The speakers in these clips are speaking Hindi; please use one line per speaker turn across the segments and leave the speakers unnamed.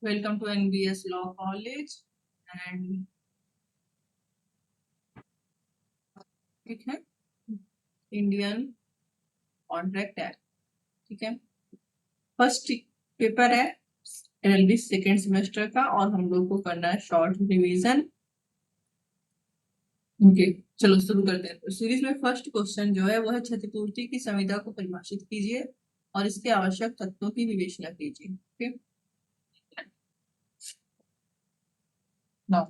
Welcome to NBS Law College and ठीक है इंडियन कॉन्ट्रैक्ट एक्ट। ठीक है, फर्स्ट पेपर है एलएलबी सेकेंड सेमेस्टर का और हम लोग को करना है शॉर्ट रिवीजन। ओके, चलो शुरू करते हैं। तो सीरीज में फर्स्ट क्वेश्चन जो है वो है क्षतिपूर्ति की संविदा को परिभाषित कीजिए और इसके आवश्यक तत्वों की विवेचना कीजिए। ओके, नाउ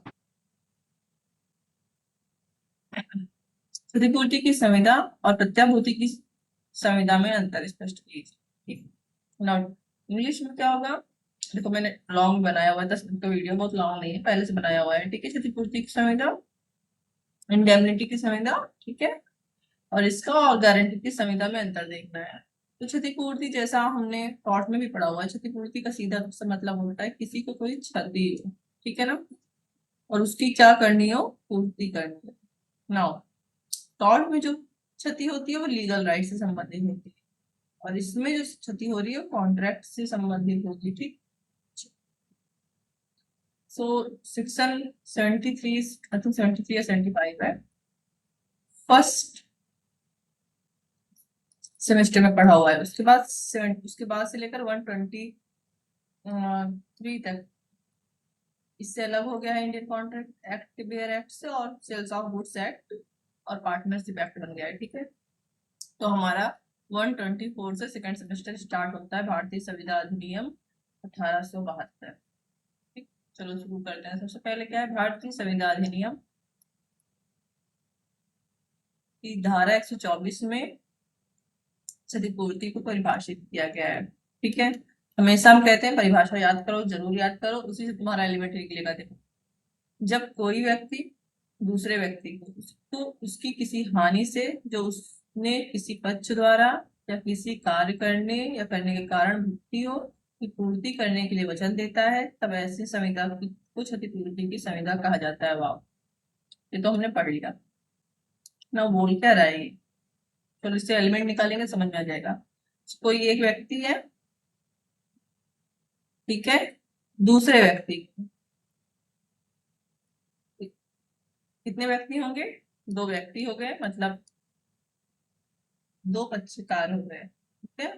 क्षतिपूर्ति की संविदा और प्रत्याभूति की संविदा में अंतर स्पष्ट कीजिए। ठीक, नाउ इंग्लिश में क्या होगा? देखो मैंने लॉन्ग बनाया हुआ है, 10 मिनट का वीडियो, बहुत लॉन्ग नहीं है, पहले से बनाया हुआ है। ठीक है, क्षतिपूर्ति की संविदा, इंडेमनिटी की संविदा, ठीक है, और इसका और गारंटी की संविदा में अंतर देखना है। तो क्षतिपूर्ति जैसा हमने कोर्ट में भी पढ़ा हुआ है, क्षतिपूर्ति का सीधा सा मतलब होता है किसी को कोई क्षति हो, ठीक है ना, और उसकी क्या करनी हो, पूर्ति करनी हो। नाउ टॉर्ट में जो क्षति होती है वो लीगल राइट से संबंधित होती है और इसमें जो क्षति हो रही है कॉन्ट्रैक्ट से संबंधित होगी। ठीक, सो सेक्शन 73 आई थिंक 73 या 75 है, फर्स्ट सेमेस्टर में पढ़ा हुआ है। उसके बाद से लेकर 123 तक इससे अलग हो गया है Indian contract act bare act से और सेल्स ऑफ गुड्स एक्ट और पार्टनरशिप एक्ट बन गया है। ठीक है, तो हमारा 124 से सेकंड सेमेस्टर स्टार्ट होता है, भारतीय संविदा अधिनियम 1872। ठीक, चलो शुरू करते हैं। सबसे पहले क्या है, भारतीय संविदा अधिनियम की धारा 124 में क्षतिपूर्ति को परिभाषित किया गया है। ठीक है, हमेशा हम कहते हैं परिभाषा याद करो, जरूर याद करो, उसी से तुम्हारा एलिमेंट्री निकलेगा। देखो, जब कोई व्यक्ति दूसरे व्यक्ति को तो उसकी किसी हानि से जो उसने किसी पक्ष द्वारा या किसी कार्य करने या करने के कारण भुगती हो की पूर्ति करने के लिए वचन देता है, तब ऐसी संविदा को क्षतिपूर्ति की संविदा कहा जाता है। वाह, ये तो हमने पढ़ लिया ना, बोल क्या रहा है ये। चलो इससे एलिमेंट निकालेंगे, समझ में आ जाएगा। कोई एक व्यक्ति है, ठीक है, दूसरे व्यक्ति, कितने व्यक्ति होंगे? दो व्यक्ति हो गए, मतलब दो पक्षकार हो गए। ठीक है,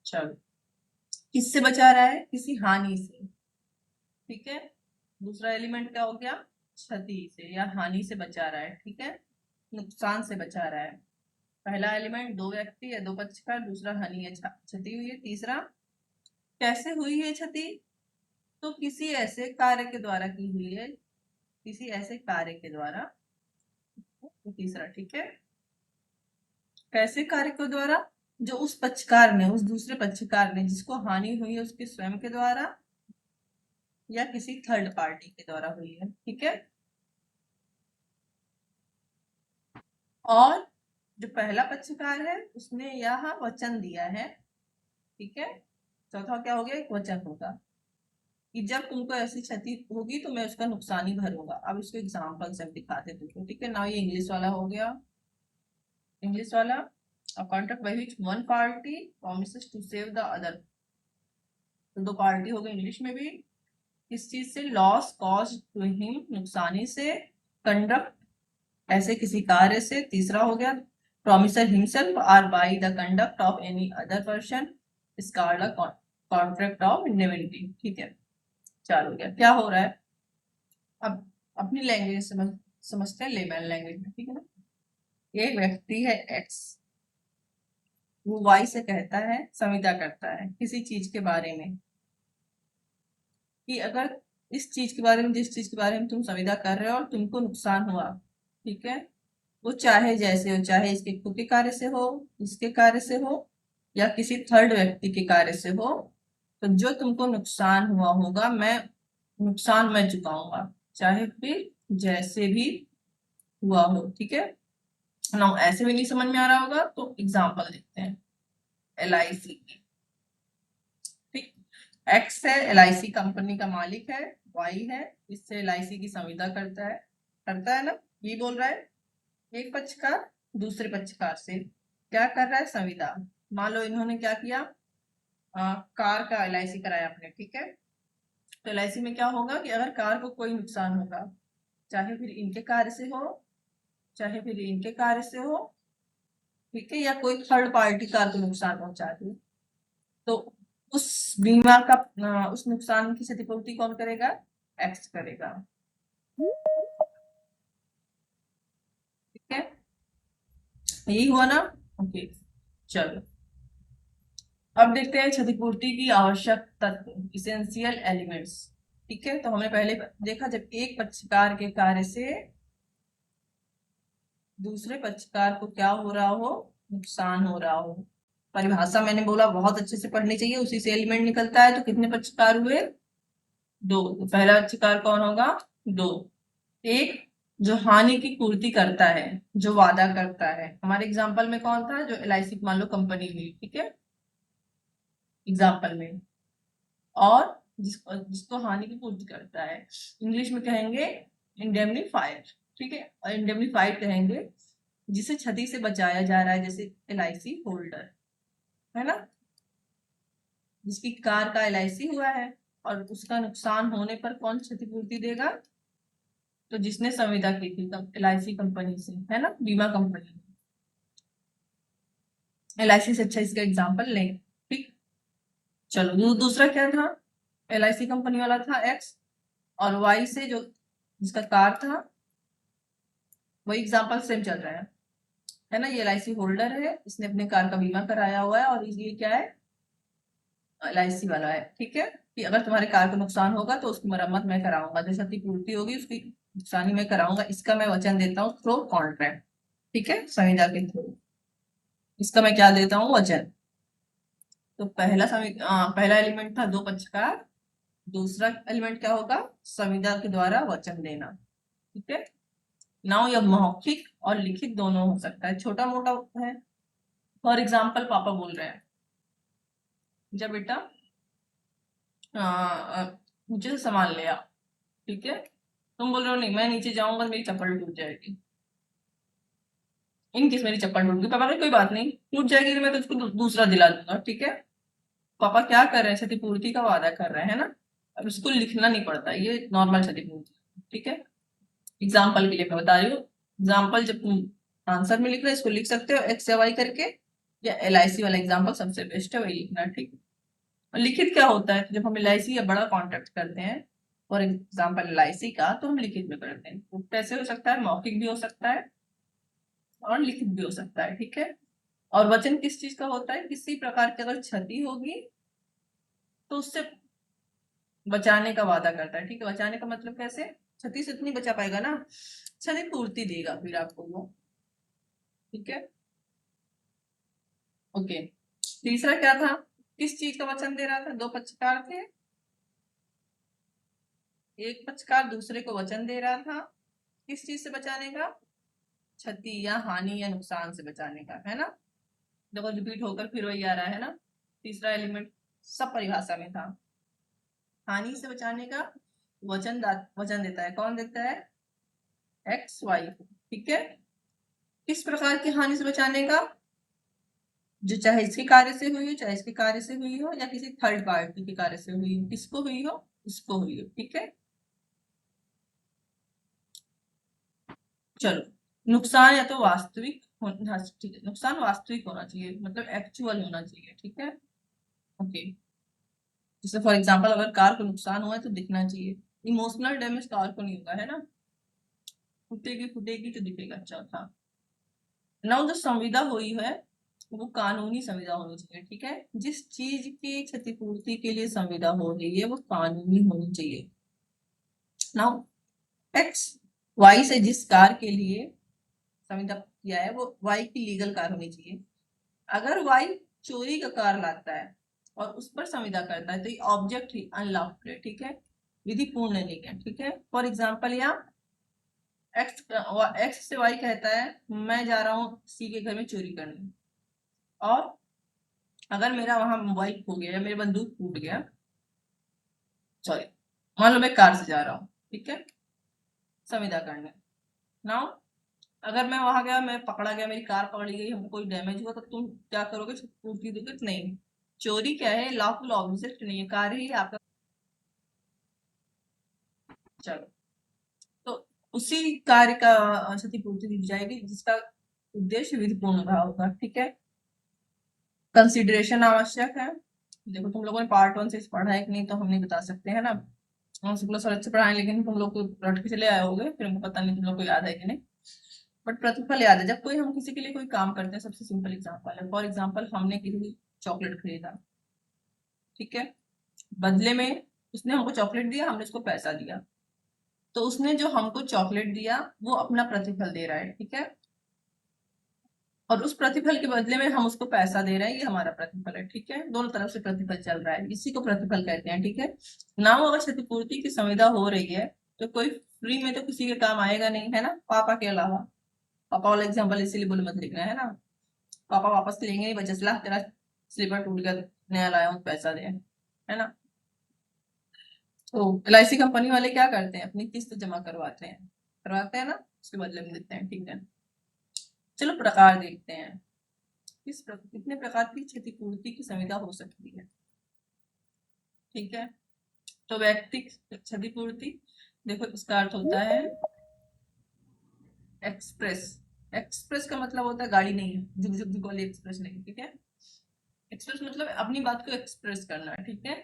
चलो किससे बचा रहा है? किसी हानि से। ठीक है, दूसरा एलिमेंट क्या हो गया? क्षति से या हानि से बचा रहा है। ठीक है, नुकसान से बचा रहा है। पहला एलिमेंट दो व्यक्ति या दो पक्षकार, दूसरा हानि या क्षति हुई है। तीसरा कैसे हुई है क्षति? तो किसी ऐसे कार्य के द्वारा की हुई है, किसी ऐसे कार्य के द्वारा। तो तीसरा, ठीक है, कैसे कार्य के द्वारा? जो उस पक्षकार ने, उस दूसरे पक्षकार ने जिसको हानि हुई है उसके स्वयं के द्वारा या किसी थर्ड पार्टी के द्वारा हुई है। ठीक है, और जो पहला पक्षकार है उसने यह वचन दिया है। ठीक है, चौथा क्या हो गया? एक वचन होगा कि जब तुमको ऐसी क्षति होगी तो मैं उसका नुकसान ही भरूंगा। अब इसको एग्जाम्पल से दिखाते तुमको। ठीक है, ना ये इंग्लिश वाला हो गया। इंग्लिश वाला, a contract by which one party promises to save the other। तो दो पार्टी हो गई इंग्लिश में भी। किस चीज से? लॉस कॉज टू हिम, नुकसानी से। कंडक्ट, ऐसे किसी कार्य से। तीसरा हो गया promiser himself or by the conduct of any other person is called a contract of indemnity। ठीक है, चार हो गया। क्या हो रहा है अब? अपनी लैंग्वेज समझते हैं, लेमैन लैंग्वेज में। ठीक है ना, एक व्यक्ति है एक्स, वो वाई से कहता है, संविदा करता है किसी चीज के बारे में कि अगर इस चीज के बारे में, जिस चीज के बारे में तुम संविदा कर रहे हो और तुमको नुकसान हुआ, ठीक है, वो चाहे जैसे हो, चाहे इसके खुद के कार्य से हो, इसके कार्य से हो या किसी थर्ड व्यक्ति के कार्य से हो, तो जो तुमको नुकसान हुआ होगा नुकसान मैं चुकाऊंगा, चाहे फिर जैसे भी हुआ हो। ठीक है ना, ऐसे भी नहीं समझ में आ रहा होगा तो एग्जाम्पल देखते हैं। LIC, ठीक, एक्स है LIC कंपनी का मालिक है, वाई है, इससे LIC की संविदा करता है ना, ये बोल रहा है। एक पक्षकार दूसरे पक्षकार से क्या कर रहा है? संविदा। मान लो इन्होंने क्या किया, कार का LIC कराया आपने, ठीक है। तो LIC में क्या होगा कि अगर कार को कोई नुकसान होगा, चाहे फिर इनके कार्य से हो, चाहे फिर इनके कार्य से हो, ठीक है, या कोई थर्ड पार्टी कार को नुकसान पहुंचा दे, तो उस बीमा का उस नुकसान की क्षतिपूर्ति कौन करेगा? एक्स करेगा, ठीक है। यही हुआ ना? ओके, चलो अब देखते हैं क्षतिपूर्ति की आवश्यक तत्व, इसेंशियल एलिमेंट्स। ठीक है, तो हमने पहले देखा जब एक पक्षकार के कार्य से दूसरे पक्षकार को क्या हो रहा हो, नुकसान हो रहा हो। परिभाषा मैंने बोला बहुत अच्छे से पढ़नी चाहिए, उसी से एलिमेंट निकलता है। तो कितने पक्षकार हुए? दो। तो पहला पक्षकार कौन होगा? दो। एक जो हानि की पूर्ति करता है, जो वादा करता है, हमारे एग्जाम्पल में कौन था? जो LIC मान लो कंपनी हुई, ठीक है, एग्जाम्पल में। और जिसको हानि की पूर्ति करता है, इंग्लिश में कहेंगे इंडेमनीफायर, ठीक है। और इंडेमनीफाइड कहेंगे जिसे क्षति से बचाया जा रहा है, जैसे LIC होल्डर, है ना, जिसकी कार का LIC हुआ है और उसका नुकसान होने पर कौन क्षतिपूर्ति देगा? तो जिसने संविदा की थी LIC कंपनी से, है ना, बीमा कंपनी। LIC से अच्छा इसका एग्जाम्पल लें, ठीक। चलो दूसरा क्या था? LIC कंपनी वाला था एक्स, और वाई से जो जिसका कार था, वही एग्जाम्पल सेम चल रहा है ना। ये LIC होल्डर है, इसने अपने कार का बीमा कराया हुआ है, और ये क्या है? LIC वाला है, ठीक है, कि अगर तुम्हारे कार को नुकसान होगा तो उसकी मरम्मत मैं कराऊंगा, जो क्षतिपूर्ति होगी उसकी नुकसानी मैं कराऊंगा, इसका मैं वचन देता हूँ थ्रू कॉन्ट्रैक्ट, ठीक है, संविदा के थ्रू। इसका मैं क्या देता हूँ? वचन। तो पहला एलिमेंट था दो पक्षकार, दूसरा एलिमेंट क्या होगा? संविदा के द्वारा वचन देना, ठीक है। नाउ यह मौखिक और लिखित दोनों हो सकता है, छोटा मोटा है। फॉर एग्जाम्पल पापा बोल रहे हैं, जब बेटा मुझे सामान ले आ, ठीक है, तुम बोल रहे हो नहीं मैं नीचे जाऊंगा मेरी चप्पल टूट जाएगी। इनकेस मेरी चप्पल टूट गई, पापा कहे कोई बात नहीं, टूट जाएगी तो मैं तुझको दूसरा दिला दूंगा, ठीक है। पापा क्या कर रहे हैं? क्षतिपूर्ति का वादा कर रहे हैं ना। अब इसको लिखना नहीं पड़ता, ये नॉर्मल क्षतिपूर्ति, ठीक है। एग्जाम्पल के लिए मैं बता रही हूँ। एग्जाम्पल जब तुम आंसर में लिख रहे हो इसको लिख सकते हो एक्स या वाई करके, या LIC वाला एग्जाम्पल सबसे बेस्ट है, वही लिखना, ठीक है। और लिखित क्या होता है? जब हम LIC या बड़ा कॉन्ट्रैक्ट करते हैं, फॉर एग्जाम्पल LIC का, तो हम लिखित में करते हैं। तो कैसे हो सकता है? मौखिक भी हो सकता है और लिखित भी हो सकता है, ठीक है। और वचन किस चीज का होता है? किसी प्रकार की अगर क्षति होगी तो उससे बचाने का वादा करता है, ठीक है। बचाने का मतलब कैसे? क्षति से तो नहीं बचा पाएगा ना, क्षतिपूर्ति देगा फिर आपको वो, ठीक है। ओके, तीसरा क्या था? किस चीज का वचन दे रहा था? दो पक्षकार थे, एक पक्षकार दूसरे को वचन दे रहा था किस चीज से बचाने का? क्षति या हानि या नुकसान से बचाने का, है ना। देखो रिपीट होकर फिर वही आ रहा है ना। तीसरा एलिमेंट सब परिभाषा में था, हानि से बचाने का वचन देता है, कौन देता है? एक्स वाई, ठीक है। किस प्रकार की हानि से बचाने का? जो चाहे इसके कार्य से हुई हो, चाहे इसके कार्य से हुई हो, या किसी थर्ड पार्टी के कार्य से हुई हो, किसको हुई हो? उसको हुई हो, ठीक है। चलो, नुकसान या तो वास्तविक होना, ठीक है, नुकसान वास्तविक होना चाहिए, मतलब एक्चुअल होना चाहिए, ठीक है। ओके, जैसे फॉर एग्जांपल अगर कार को नुकसान हुआ है तो दिखना चाहिए। इमोशनल डैमेज कार को नहीं होगा, है ना, फूटेगी फूटेगी तो दिखेगा, अच्छा था। नाउ जो संविदा हुई है वो कानूनी संविदा होनी चाहिए, ठीक है। जिस चीज की क्षतिपूर्ति के लिए संविदा हो रही है वो कानूनी होनी चाहिए। नाउ एक्स वाई से जिस कार के लिए संविदा किया है वो वाई की लीगल कार होनी चाहिए। अगर वाई चोरी का कार लाता है और उस पर संविदा करता है तो ये ऑब्जेक्ट ही अनलॉफुल है, ठीक है, विधि पूर्ण नहीं है, ठीक है। फॉर एग्जाम्पल यहाँ एक्स से वाई कहता है मैं जा रहा हूँ सी के घर में चोरी करने, और अगर मेरा वहां मोबाइल खो गया या मेरी बंदूक टूट गया, सॉरी, मान लो मैं कार से जा रहा हूँ, ठीक है, संविदा करने। नाउ अगर मैं वहां गया, मैं पकड़ा गया, मेरी कार पकड़ी गई, हमको कोई डैमेज हुआ, तो तुम क्या करोगे? पूर्ति दोगे? नहीं, चोरी क्या है, लॉफुल ऑब्जेक्ट नहीं है, कार्य ही आपका। चलो, तो उसी कार्य का क्षतिपूर्ति दी जाएगी जिसका उद्देश्य विधिपूर्ण रहा होगा, ठीक है। कंसिडरेशन आवश्यक है। देखो तुम लोगों ने पार्ट 1 से पढ़ा है कि नहीं तो हम नहीं बता सकते है ना। हम शुक्ला सर अच्छे पढ़ाए लेकिन तुम लोग को रट के चले आए होगे, फिर हमको पता नहीं तुम लोग को याद है कि नहीं। बट प्रतिफल याद है। जब कोई हम किसी के लिए कोई काम करते हैं, सबसे सिंपल एग्जांपल है, फॉर एग्जांपल हमने किसी चॉकलेट खरीदा, ठीक है। बदले में उसने हमको चॉकलेट दिया, हमने उसको पैसा दिया। तो उसने जो हमको चॉकलेट दिया वो अपना प्रतिफल दे रहा है, ठीक है। और उस प्रतिफल के बदले में हम उसको पैसा दे रहे हैं, ये हमारा प्रतिफल है, ठीक है। दोनों तरफ से प्रतिफल चल रहा है, इसी को प्रतिफल कहते हैं, ठीक है। ना हो अगर क्षतिपूर्ति की संविदा हो रही है तो कोई फ्री में तो किसी के काम आएगा नहीं, है ना, पापा के अलावा। पापा वाला एग्जाम्पल इसीलिए बोले मत लिखना, है ना। पापा वापस लेंगे नहीं, बच्चे सलाह तेरा स्लीपर टूट गया, नया लाया हूँ पैसा दे, है ना। तो LIC कंपनी वाले क्या करते हैं, अपनी किस्त जमा करवाते हैं ना, उसके बदले में देते हैं, ठीक है। चलो प्रकार देखते हैं, कितने प्रकार की क्षतिपूर्ति की संविदा हो सकती है, ठीक है। तो व्यक्तिक क्षतिपूर्ति, देखो इसका अर्थ होता है एक्सप्रेस। एक्सप्रेस का मतलब होता है गाड़ी नहीं है, झुक झुक झुक वाली एक्सप्रेस नहीं, ठीक है। एक्सप्रेस मतलब अपनी बात को एक्सप्रेस करना, ठीक है।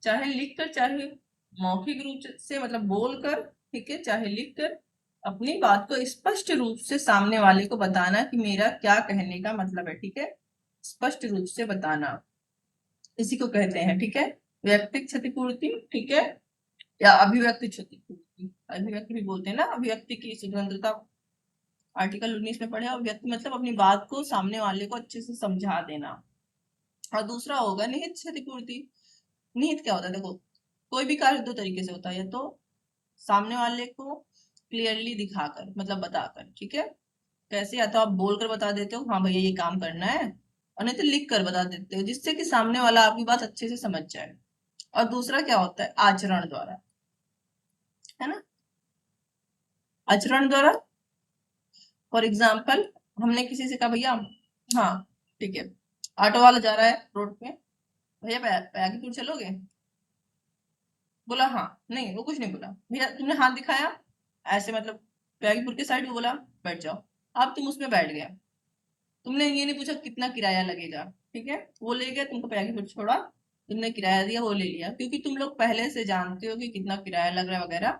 चाहे लिख कर चाहे मौखिक रूप से, मतलब बोलकर, ठीक है, चाहे लिख कर अपनी बात को स्पष्ट रूप से सामने वाले को बताना कि मेरा क्या कहने का मतलब है, ठीक है। स्पष्ट रूप से बताना, इसी को कहते हैं, ठीक है, व्यक्तिक क्षतिपूर्ति, ठीक है, या अभिव्यक्ति क्षतिपूर्ति। अभिव्यक्ति भी बोलते हैं ना, अभिव्यक्ति की स्वतंत्रता आर्टिकल 19 में पढ़े। अभिव्यक्ति मतलब अपनी बात को सामने वाले को अच्छे से समझा देना। और दूसरा होगा निहित क्षतिपूर्ति। निहित क्या होता है, देखो कोई भी कार्य दो तरीके से होता है, या तो सामने वाले को क्लियरली दिखाकर, मतलब बताकर, ठीक है। कैसे, या तो आप बोलकर बता देते हो हाँ भैया ये काम करना है, और नहीं तो लिख कर बता देते हो, जिससे कि सामने वाला आपकी बात अच्छे से समझ जाए। और दूसरा क्या होता है, आचरण द्वारा, है ना, आचरण द्वारा। फॉर एग्जाम्पल हमने किसी से कहा भैया, हाँ ठीक है, ऑटो वाला जा रहा है रोड पे, भैया पैगापुर चलोगे, बोला हाँ, नहीं वो कुछ नहीं बोला, भैया तुमने हाथ दिखाया ऐसे, मतलब पैगापुर के साइड में, बोला बैठ जाओ। अब तुम उसमें बैठ गया, तुमने ये नहीं पूछा कितना किराया लगेगा, ठीक है, वो ले गया, तुमको पैगापुर छोड़ा, तुमने किराया दिया, वो ले लिया, क्योंकि तुम लोग पहले से जानते हो कि कितना किराया लग रहा है वगैरह।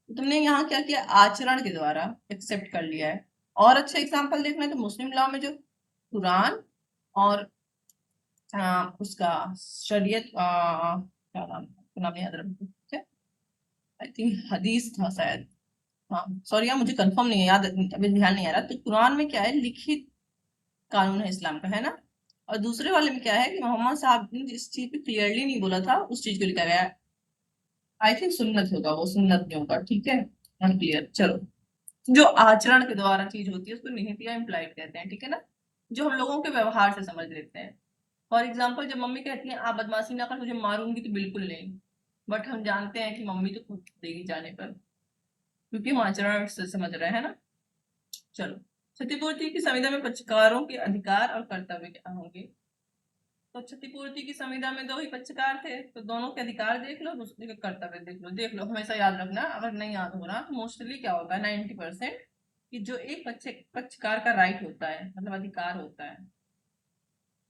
तो तुमने यहाँ क्या किया, आचरण के द्वारा एक्सेप्ट कर लिया है। और अच्छा एग्जाम्पल देखना है तो मुस्लिम लॉ में जो कुरान और उसका शरीयत, क्या नाम, नाम याद रखो, आई थिंक हदीस था शायद, हाँ सॉरी यार मुझे कंफर्म नहीं है, याद अभी ध्यान नहीं आ रहा। तो कुरान में क्या है, लिखित कानून है इस्लाम का, है ना। और दूसरे वाले में क्या है कि मोहम्मद साहब ने जिस चीज पे क्लियरली नहीं बोला था उस चीज को लिखा गया है। आई थिंक सुन्नत होगा, वो सुन्नत नहीं होगा, ठीक है, अनक्लियर। चलो, जो आचरण के द्वारा चीज होती है उसको निहित या इम्प्लाइड कहते हैं, ठीक है ना, जो हम लोगों के व्यवहार से समझ लेते हैं। फॉर एग्जाम्पल जब मम्मी कहती है आप बदमाशी ना कर, तुझे मारूंगी, तो बिल्कुल नहीं, बट हम जानते हैं कि मम्मी तो कूट देगी जाने पर, क्योंकि हम आचरण से समझ रहे हैं ना। चलो, क्षतिपूर्ति की संविदा में पक्षकारों के अधिकार और कर्तव्य क्या होंगे। तो क्षतिपूर्ति की संविदा में दो ही पक्षकार थे, तो दोनों के अधिकार देख लो, दूसरे के कर्तव्य देख लो, हमेशा याद रखना, अगर नहीं याद हो रहा तो मोस्टली क्या होता है 90% कि जो एक पक्षकार का राइट होता है, मतलब अधिकार होता है।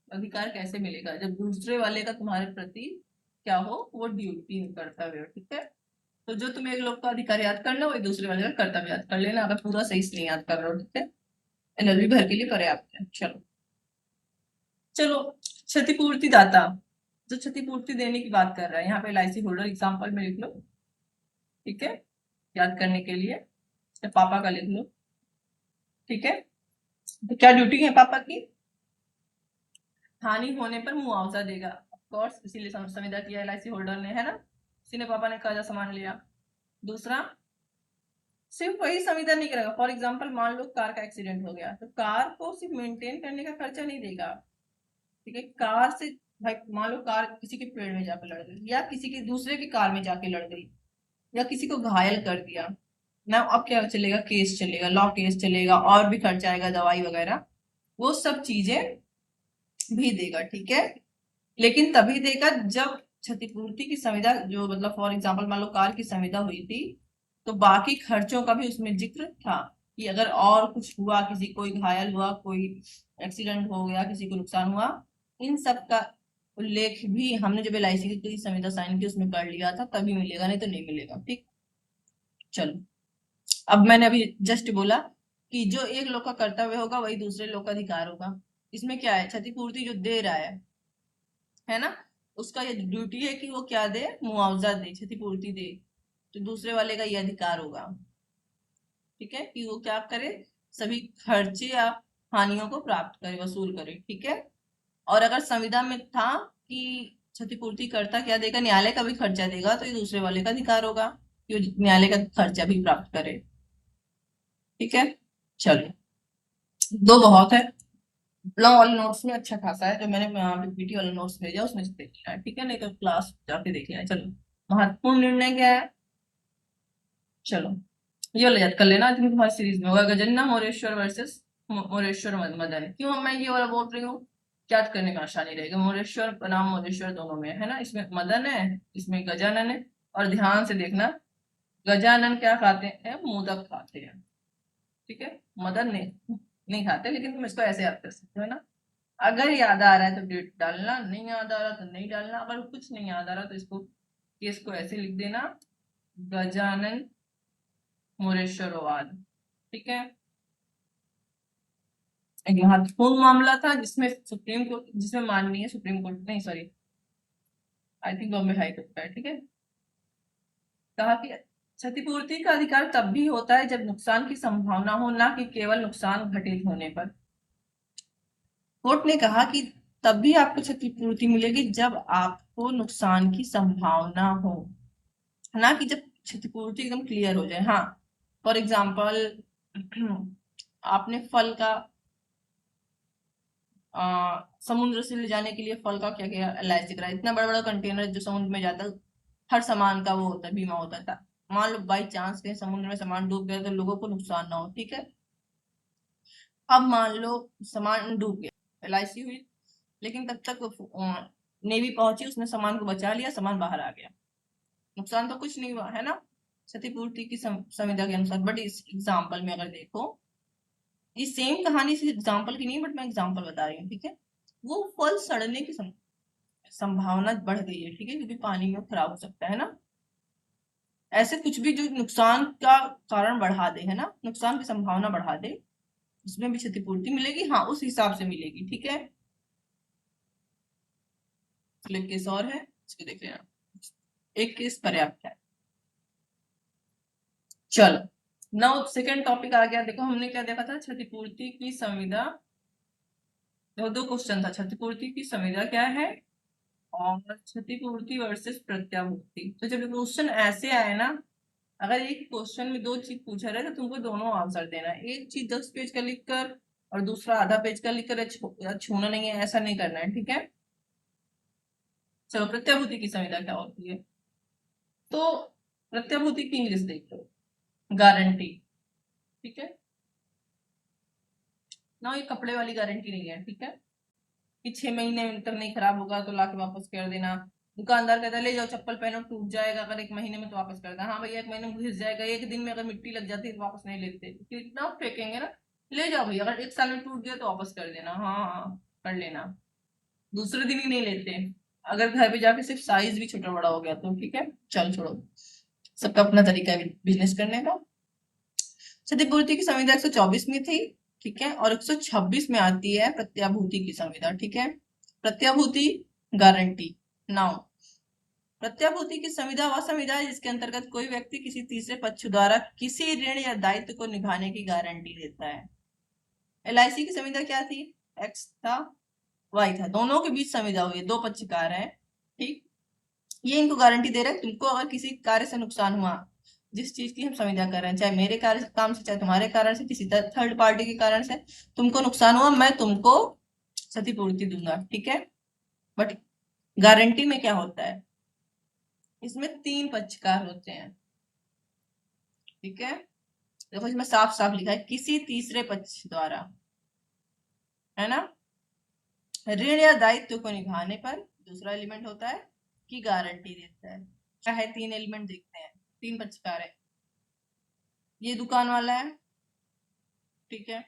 अधिकार कैसे मिलेगा, जब दूसरे वाले का तुम्हारे प्रति क्या हो, वो ड्यूटी कर्तव्य हो, ठीक है। तो जो तुम्हें एक लोग का अधिकार याद करना वही दूसरे वाले का कर्तव्य याद कर लेना, अगर पूरा सही से नहीं याद कर रहे हो, ठीक है। एनर्जी भर के लिए पर्याप्त है। चलो चलो, क्षतिपूर्ति दाता, जो क्षतिपूर्ति देने की बात कर रहा है, यहाँ पे LIC होल्डर एग्जाम्पल में लिख लो, ठीक है, याद करने के लिए। तो पापा का लिख लो, ठीक है। तो क्या ड्यूटी है पापा की, हानि होने पर मुआवजा देगा, ऑफ कोर्स इसीलिए संविदा किया LIC होल्डर ने, है ना, इसी ने पापा ने कर्जा सामान लिया। दूसरा, सिर्फ वही संविदा नहीं करेगा, फॉर एग्जाम्पल मान लो कार का एक्सीडेंट हो गया, तो कार को सिर्फ मेंटेन करने का खर्चा नहीं देगा, ठीक है। कार से, भाई मान लो कार किसी के पेड़ में जाकर लड़ गई, या किसी के दूसरे की कार में जाके लड़ गई, या किसी को घायल कर दिया ना, अब क्या चलेगा, केस चलेगा, लॉ केस चलेगा, और भी खर्चा आएगा, दवाई वगैरह, वो सब चीजें भी देगा, ठीक है। लेकिन तभी देगा जब क्षतिपूर्ति की संविदा, जो मतलब फॉर एग्जाम्पल मान लो कार की संविदा हुई थी, तो बाकी खर्चों का भी उसमें जिक्र था कि अगर और कुछ हुआ, किसी कोई घायल हुआ, कोई एक्सीडेंट हो गया, किसी को नुकसान हुआ, इन सब का उल्लेख भी हमने जब LIC की संविदा साइन की उसमें कर लिया था, तभी मिलेगा, नहीं तो नहीं मिलेगा। ठीक, चलो। अब मैंने अभी जस्ट बोला कि जो एक लोग का कर्तव्य होगा वही दूसरे लोग का अधिकार होगा। इसमें क्या है, क्षतिपूर्ति जो दे रहा है ना, उसका ये ड्यूटी है कि वो क्या दे, मुआवजा दे, क्षतिपूर्ति दे। तो दूसरे वाले का ये अधिकार होगा, ठीक है, कि वो क्या करे, सभी खर्चे या हानियों को प्राप्त करे, वसूल करे। ठीक है। और अगर संविदा में था कि क्षतिपूर्ति करता क्या देगा, न्यायालय का भी खर्चा देगा, तो ये दूसरे वाले का अधिकार होगा कि वो न्यायालय का खर्चा भी प्राप्त करे। ठीक है, चलो। दो बहुत है। लॉ वाले नोट्स में अच्छा खासा है, जो मैंने PPT वाले नोट्स भेजा उसमें से देख लिया है, ठीक है, नहीं तो क्लास जाके देख लिया है। चलो, महत्वपूर्ण निर्णय क्या है, चलो ये वाला याद कर लेना, आज तुम्हारी सीरीज में होगा, गजन्ना मोरेश्वर वर्सेस मोरेश्वर मदन। क्यों मैं ये वाला बोल रही हूँ, याद करने में आसानी रहेगा। मोरेश्वर बनाम मोरेश्वर दोनों में है ना, इसमें मदन है, इसमें गजानन है। और ध्यान से देखना, गजानन क्या खाते हैं, मोदक खाते हैं। ठीक है, मदन नहीं नहीं खाते, लेकिन तुम इसको ऐसे याद कर सकते हो, है ना। अगर याद आ रहा है तो डेट डालना, नहीं याद आ रहा तो नहीं डालना। अगर कुछ नहीं याद आ रहा तो इसको केस को ऐसे लिख देना, गजानन मोरेश्वरवाद। ठीक है, एक महत्वपूर्ण मामला था जिसमें सुप्रीम कोर्ट, जिसमें माननीय सुप्रीम कोर्ट नहीं, sorry, I think Bombay high court का है, ठीक है, कहा कि क्षतिपूर्ति का अधिकार तब भी होता है जब नुकसान की संभावना हो, ना कि केवल नुकसान घटित होने पर। कोर्ट ने कहा कि तब भी आपको क्षतिपूर्ति मिलेगी जब आपको नुकसान की संभावना हो, ना कि जब क्षतिपूर्ति एकदम क्लियर हो जाए। हाँ, फॉर एग्जाम्पल आपने फल का समुद्र से ले जाने के लिए फल का क्या किया, LIC करा, इतना बड़ा बड़ा कंटेनर जो समुद्र में जाता है, हर सामान का वो होता है, बीमा होता था। मान लो बाई चांस कहीं समुद्र में सामान डूब गया तो लोगों को नुकसान ना हो। ठीक है, अब मान लो सामान डूब गया, LIC हुई, लेकिन तब तक नेवी पहुंची, उसने सामान को बचा लिया, सामान बाहर आ गया, नुकसान तो कुछ नहीं हुआ, है ना, क्षतिपूर्ति की संविदा के अनुसार। बट इस एग्जाम्पल में अगर देखो, ये सेम कहानी से एग्जाम्पल की नहीं, बट मैं एग्जाम्पल बता रही हूँ। ठीक है, वो फल सड़ने की संभावना बढ़ गई है, ठीक है, क्योंकि पानी में खराब हो सकता है ना। ऐसे कुछ भी जो नुकसान का कारण बढ़ा दे, है ना, नुकसान की संभावना बढ़ा दे, उसमें भी क्षतिपूर्ति मिलेगी। हाँ, उस हिसाब से मिलेगी। ठीक है, तो एक केस और है, इसको देख लेना, एक केस पर्याप्त है। चलो, नाउ सेकेंड टॉपिक आ गया। देखो हमने क्या देखा था, क्षतिपूर्ति की संविदा, दो क्वेश्चन था, क्षतिपूर्ति की संविदा क्या है और क्षतिपूर्ति वर्सेस प्रत्याभूति। तो जब क्वेश्चन ऐसे आए ना, अगर एक क्वेश्चन में दो चीज पूछा रहे तो तुमको दोनों आंसर देना है, एक चीज 10 पेज का लिखकर और दूसरा आधा पेज का लिखकर, छूना नहीं है, ऐसा नहीं करना है। ठीक है, चलो, प्रत्याभूति की संविदा क्या होती है, तो प्रत्याभूति की इंग्लिश देख लो, गारंटी। ठीक है ना, ये कपड़े वाली गारंटी नहीं है। ठीक है, कि 6 महीने तक नहीं खराब होगा तो लाके वापस कर देना। दुकानदार कहता है ले जाओ, चप्पल पहनो, टूट जाएगा अगर 1 महीने में तो वापस कर देना। हाँ भैया, 1 महीने में घिस जाएगा, एक दिन में अगर मिट्टी लग जाती है तो वापस नहीं लेते, कितना फेंकेंगे ना। ले जाओ भैया, अगर 1 साल में टूट गया तो वापस कर देना, हाँ हाँ कर लेना, दूसरे दिन ही नहीं लेते। अगर घर पे जाके सिर्फ साइज भी छोटा बड़ा हो गया तो ठीक है, चल छोड़ो, सबका अपना तरीका है बिजनेस करने का। क्षतिपूर्ति की संविदा 124 में थी, ठीक है, और 126 में आती है प्रत्याभूति की संविदा। ठीक है, प्रत्याभूति गारंटी। नाउ, प्रत्याभूति की संविदा वह संविदा है जिसके अंतर्गत कोई व्यक्ति किसी तीसरे पक्ष द्वारा किसी ऋण या दायित्व को निभाने की गारंटी देता है। LIC की संविदा क्या थी, एक्स था, वाई था, दोनों के बीच संविदा हुई, दो पक्षकार हैं। ठीक, ये इनको गारंटी दे रहा है, तुमको अगर किसी कार्य से नुकसान हुआ, जिस चीज की हम संविदा कर रहे हैं, चाहे मेरे कार्य काम से, चाहे तुम्हारे कारण से, किसी थर्ड पार्टी के कारण से तुमको नुकसान हुआ, मैं तुमको क्षतिपूर्ति दूंगा। ठीक है, बट गारंटी में क्या होता है, इसमें 3 पक्षकार होते हैं। ठीक है, देखो इसमें साफ साफ लिखा है, किसी तीसरे पक्ष द्वारा, है ना, ऋण या दायित्व को निभाने पर दूसरा एलिमेंट होता है कि गारंटी देता है। क्या है, 3 एलिमेंट देखते हैं, 3 पक्षकार है। ये दुकान वाला है, ठीक है,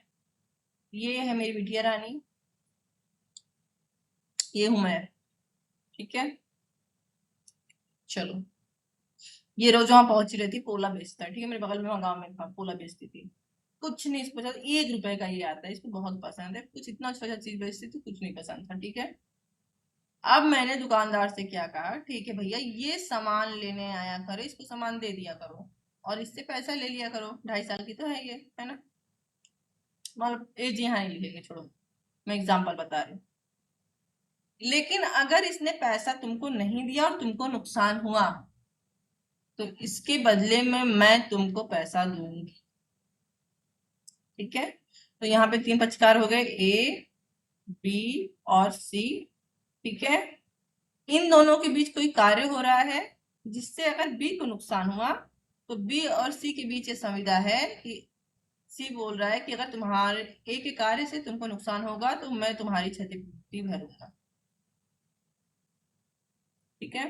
ये है मेरी बिटिया रानी, ये हूं मैं, ठीक है। चलो, ये रोज वहां पहुंची रहती, पोला बेचता है, ठीक है, मेरे बगल में वहाँ गाँव में था, पोला बेचती थी। कुछ नहीं, इसको पचास 1 रुपए का ये आता है, इसको बहुत पसंद है, कुछ इतना अच्छा चीज बेचती थी, कुछ नहीं पसंद था, ठीक है। अब मैंने दुकानदार से क्या कहा, ठीक है भैया ये सामान लेने आया करो, इसको सामान दे दिया करो और इससे पैसा ले लिया करो, 2.5 साल की तो है ये, है ना। मतलब एज यहाँ नहीं लिखेंगे, छोड़ो, मैं एग्जाम्पल बता रही हूँ। लेकिन अगर इसने पैसा तुमको नहीं दिया और तुमको नुकसान हुआ तो इसके बदले में मैं तुमको पैसा दूंगी, ठीक है। तो यहाँ पे 3 पक्षकार हो गए, ए बी और सी, ठीक है। इन दोनों के बीच कोई कार्य हो रहा है जिससे अगर बी को नुकसान हुआ तो बी और सी के बीच ये संविदा है कि सी बोल रहा है कि अगर तुम्हारे ए के कार्य से तुमको नुकसान होगा तो मैं तुम्हारी क्षतिपूर्ति भरूंगा, ठीक है।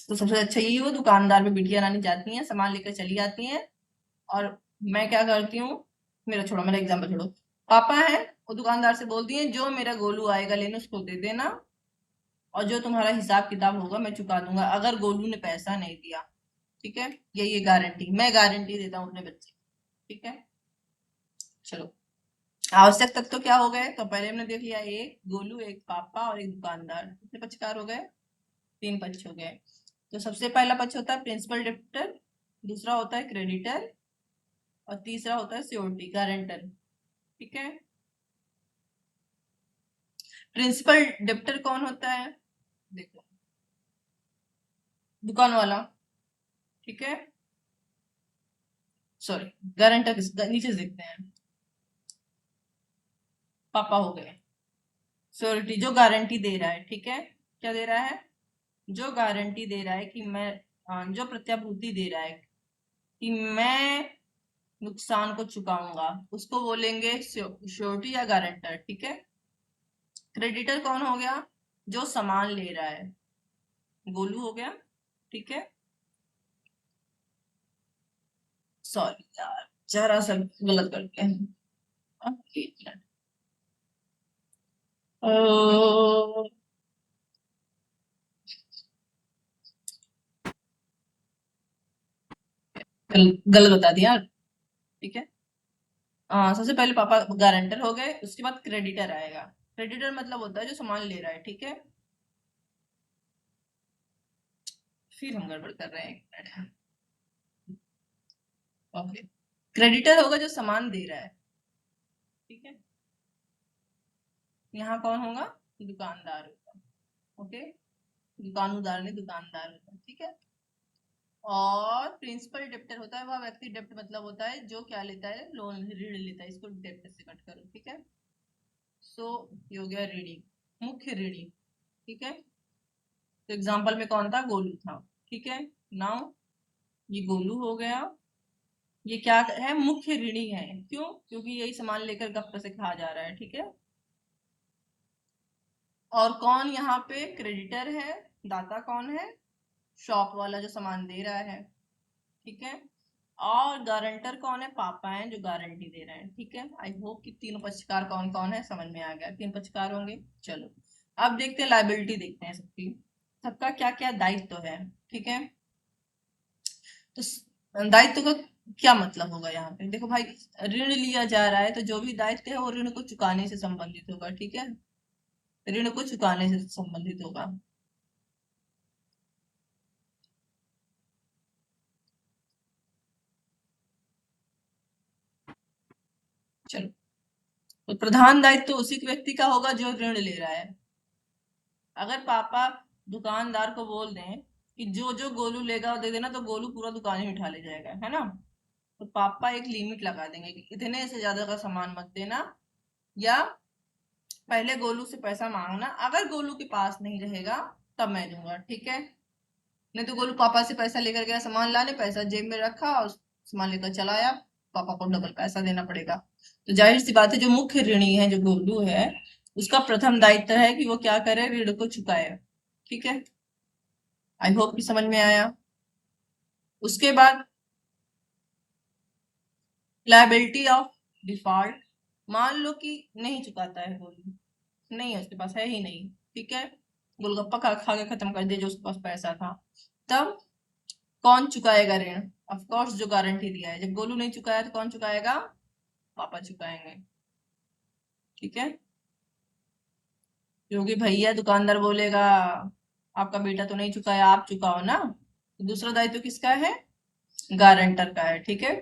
तो सबसे अच्छा यही हो, दुकानदार पे बिटिया रानी जाती है, सामान लेकर चली जाती है और मैं क्या करती हूँ, मेरा छोड़ो, मेरा एग्जाम्पल छोड़ो। पापा है, वो दुकानदार से बोलती है जो मेरा गोलू आएगा लेने उसको दे देना और जो तुम्हारा हिसाब किताब होगा मैं चुका दूंगा अगर गोलू ने पैसा नहीं दिया, ठीक है। ये गारंटी, मैं गारंटी देता हूँ अपने बच्चे, ठीक है। चलो, आवश्यक तक तो क्या हो गए, तो पहले हमने देख लिया, एक गोलू, एक पापा और एक दुकानदार, कितने पक्षकार हो गए, 3 पक्ष हो गए। तो सबसे पहला पक्ष होता है प्रिंसिपल डेप्टर, दूसरा होता है क्रेडिटर और तीसरा होता है श्योरिटी गारंटर, ठीक है। प्रिंसिपल डेप्टर कौन होता है, देखो, दुकान वाला, ठीक है। सॉरी, गारंटर नीचे से देखते हैं, पापा हो गए। श्योरिटी जो गारंटी दे रहा है, ठीक है, क्या दे रहा है, जो गारंटी दे रहा है कि मैं जो प्रत्याभूति दे रहा है कि मैं नुकसान को चुकाऊंगा, उसको बोलेंगे श्योरिटी या गारंटर, ठीक है। क्रेडिटर कौन हो गया, जो सामान ले रहा है, गोलू हो गया, ठीक है। सॉरी यार, जरा सा गलत करते हैं, एक मिनट, गलत बता दिया, ठीक है। सबसे पहले पापा गारंटर हो गए, उसके बाद क्रेडिटर आएगा। क्रेडिटर मतलब होता है जो सामान ले रहा है, ठीक है। फिर हम गड़बड़ कर रहे हैं, एक मिनट, ओके। क्रेडिटर होगा जो सामान दे रहा है, ठीक है। यहाँ कौन होगा, दुकानदार होगा, ओके, दुकानदार ने दुकानदार होगा, ठीक है। और प्रिंसिपल डेप्टर होता है वह व्यक्ति, डेप्ट मतलब होता है जो क्या लेता है, लोन ऋण लेता है, इसको डेप्ट से कट करो, ठीक है। सो ये हो गया ऋणी, मुख्य ऋणी, ठीक है। तो एग्जाम्पल में कौन था, गोलू था, ठीक है। नाउ ये गोलू हो गया, ये क्या है, मुख्य ऋणी है, क्यों, क्योंकि यही सामान लेकर गप्पे से खा जा रहा है, ठीक है। और कौन यहाँ पे क्रेडिटर है, दाता कौन है, शॉप वाला जो सामान दे रहा है, ठीक है। और गारंटर कौन है, पापा है जो गारंटी दे रहे हैं, ठीक है। आई होप कि तीनों पक्षकार कौन कौन है समझ में आ गया, 3 पक्षकार होंगे। चलो, अब देखते हैं लाइबिलिटी, देखते हैं सबकी, सबका क्या क्या दायित्व है, ठीक है। तो दायित्व का क्या मतलब होगा, यहाँ पे देखो भाई, ऋण लिया जा रहा है तो जो भी दायित्व है वो ऋण को चुकाने से संबंधित होगा, ठीक है, ऋण को चुकाने से संबंधित होगा। चलो, तो प्रधान दायित्व तो उसी व्यक्ति का होगा जो ऋण ले रहा है। अगर पापा दुकानदार को बोल दें कि जो जो गोलू लेगा वो दे देना, तो गोलू पूरा दुकान ही उठा ले जाएगा, है ना। तो पापा एक लिमिट लगा देंगे कि इतने से ज्यादा का सामान मत देना, या पहले गोलू से पैसा मांगना, अगर गोलू के पास नहीं रहेगा तब मैं दूंगा, ठीक है। नहीं तो गोलू पापा से पैसा लेकर गया सामान लाने, पैसा जेब में रखा और सामान लेकर चला आया, पापा को डबल पैसा देना पड़ेगा। तो जाहिर सी बात है जो मुख्य ऋणी है, जो गोलू है, उसका प्रथम दायित्व है कि वो क्या करे, ऋण को चुकाए। ठीक है, आई होप कि समझ में आया। उसके बाद लायबिलिटी ऑफ डिफॉल्ट, मान लो कि नहीं चुकाता है गोलू, नहीं है उसके पास, है ही नहीं, ठीक है, गोलगप्पा खा खा के खत्म कर दिया जो उसके पास पैसा था, तब कौन चुकाएगा ऋण? ऑफ कोर्स जो गारंटी दिया है। जब गोलू नहीं चुकाया तो कौन चुकाएगा? पापा चुकाएंगे। ठीक है, क्योंकि भैया दुकानदार बोलेगा आपका बेटा तो नहीं चुकाया, आप चुकाओ ना, तो दूसरा दायित्व किसका है? गारंटर का है। ठीक है,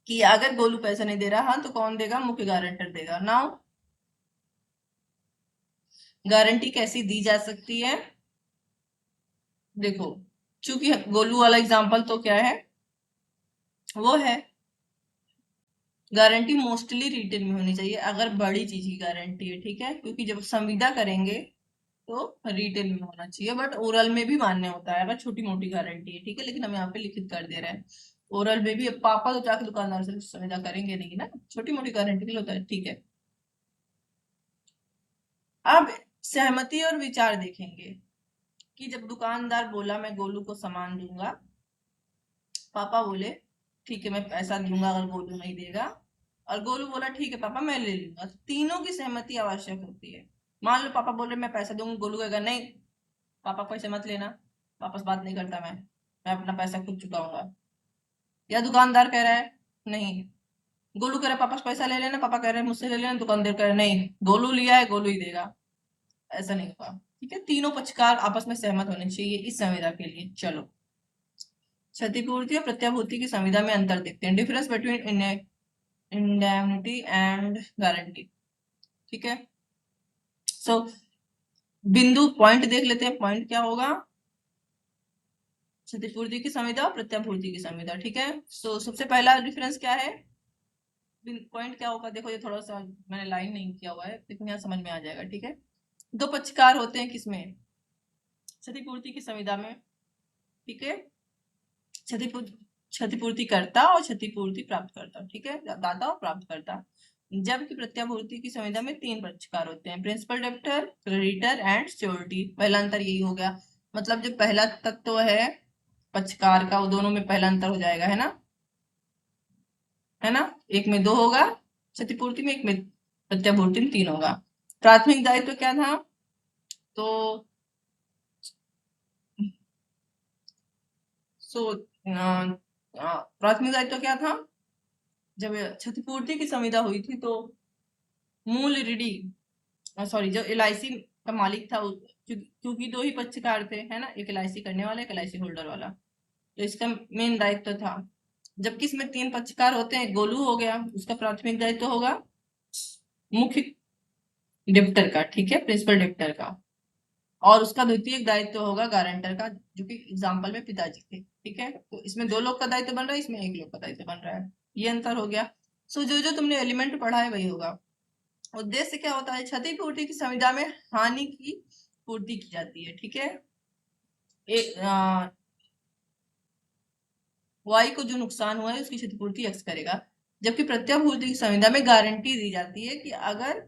कि अगर गोलू पैसा नहीं दे रहा तो कौन देगा? मुख्य गारंटर देगा। नाउ गारंटी कैसी दी जा सकती है? देखो, चूंकि गोलू वाला एग्जांपल तो क्या है, वो है गारंटी मोस्टली रिटेल में होनी चाहिए अगर बड़ी चीज की गारंटी है। ठीक है, क्योंकि जब संविदा करेंगे तो रिटेल में होना चाहिए, बट ओरल में भी मान्य होता है अगर छोटी मोटी गारंटी है। ठीक है, लेकिन हम यहाँ पे लिखित कर दे रहे हैं। ओरल में भी अब पापा तो जाके दुकानदार से संविदा करेंगे नहीं ना, छोटी मोटी गारंटी के लिए होता है। ठीक है, अब सहमति और विचार देखेंगे कि जब दुकानदार बोला मैं गोलू को सामान दूंगा, पापा बोले ठीक है मैं पैसा दूंगा अगर गोलू नहीं देगा, और गोलू बोला ठीक है पापा मैं ले लूंगा, तो तीनों की सहमति आवश्यक होती है। मान लो पापा बोल रहे मैं पैसा दूंगा, गोलू कहेगा नहीं पापा पैसे मत लेना, वापस बात नहीं करता मैं अपना पैसा खुद चुकाऊंगा। या दुकानदार कह रहा है नहीं, गोलू कह रहा है पापा से पैसा ले लेना, पापा कह रहे हैं मुझसे ले लेना, दुकानदार कह रहा है नहीं गोलू लिया है गोलू ही देगा, ऐसा नहीं होगा। ठीक है, तीनों पक्षकार आपस में सहमत होने चाहिए इस संविदा के लिए। चलो, क्षतिपूर्ति और प्रत्याभूति की संविदा में अंतर देखते हैं, difference between indemnity and guarantee. ठीक है, सो बिंदु पॉइंट देख लेते हैं, पॉइंट क्या होगा? क्षतिपूर्ति की संविदा और प्रत्याभूति की संविदा। ठीक है, सो सबसे पहला डिफरेंस क्या है? पॉइंट क्या होगा? देखो ये थोड़ा सा मैंने लाइन नहीं किया हुआ है लेकिन यहाँ समझ में आ जाएगा। ठीक है, दो पक्षकार होते हैं किसमें? क्षतिपूर्ति की संविदा में। ठीक है, क्षतिपूर्ति क्षतिपूर्तिकर्ता और क्षतिपूर्ति प्राप्तकर्ता। ठीक है, दाता और प्राप्तकर्ता। जबकि प्रत्याभूति की संविदा में तीन पक्षकार होते हैं, principal debtor, creditor and surety. पहला अंतर यही हो गया, मतलब जो पहला तत्व है पक्षकार का वो दोनों में पहला अंतर हो जाएगा, है ना, है ना, एक में दो होगा क्षतिपूर्ति में, एक में प्रत्याभूति में तीन होगा। प्राथमिक दायित्व क्या था? तो सो प्राथमिक दायित्व क्या था? जब क्षतिपूर्ति की संविदा हुई थी तो मूल ऋणी, सॉरी जो एलआईसी का मालिक था क्योंकि दो ही पक्षकार थे, है ना, एक एलआईसी करने वाला एक एलआईसी होल्डर वाला, तो इसका मेन दायित्व था। जबकि इसमें तीन पक्षकार होते हैं, गोलू हो गया उसका प्राथमिक दायित्व होगा मुख्य डिप्टर का, ठीक है, प्रिंसिपल डिप्टर का, और उसका द्वितीय दायित्व होगा गारंटर का, जो कि एग्जाम्पल में पिताजी थे। ठीक है, तो इसमें दो लोग का दायित्व बन रहा है, इसमें एक लोग का दायित्व बन रहा है, ये अंतर हो गया। सो जो जो तुमने एलिमेंट पढ़ा है वही होगा। उद्देश्य क्या होता है? क्षतिपूर्ति की संविदा में हानि की पूर्ति की जाती है। ठीक है, वाई को जो नुकसान हुआ है उसकी क्षतिपूर्ति एक्स करेगा। जबकि प्रत्याभूति की संविदा में गारंटी दी जाती है कि अगर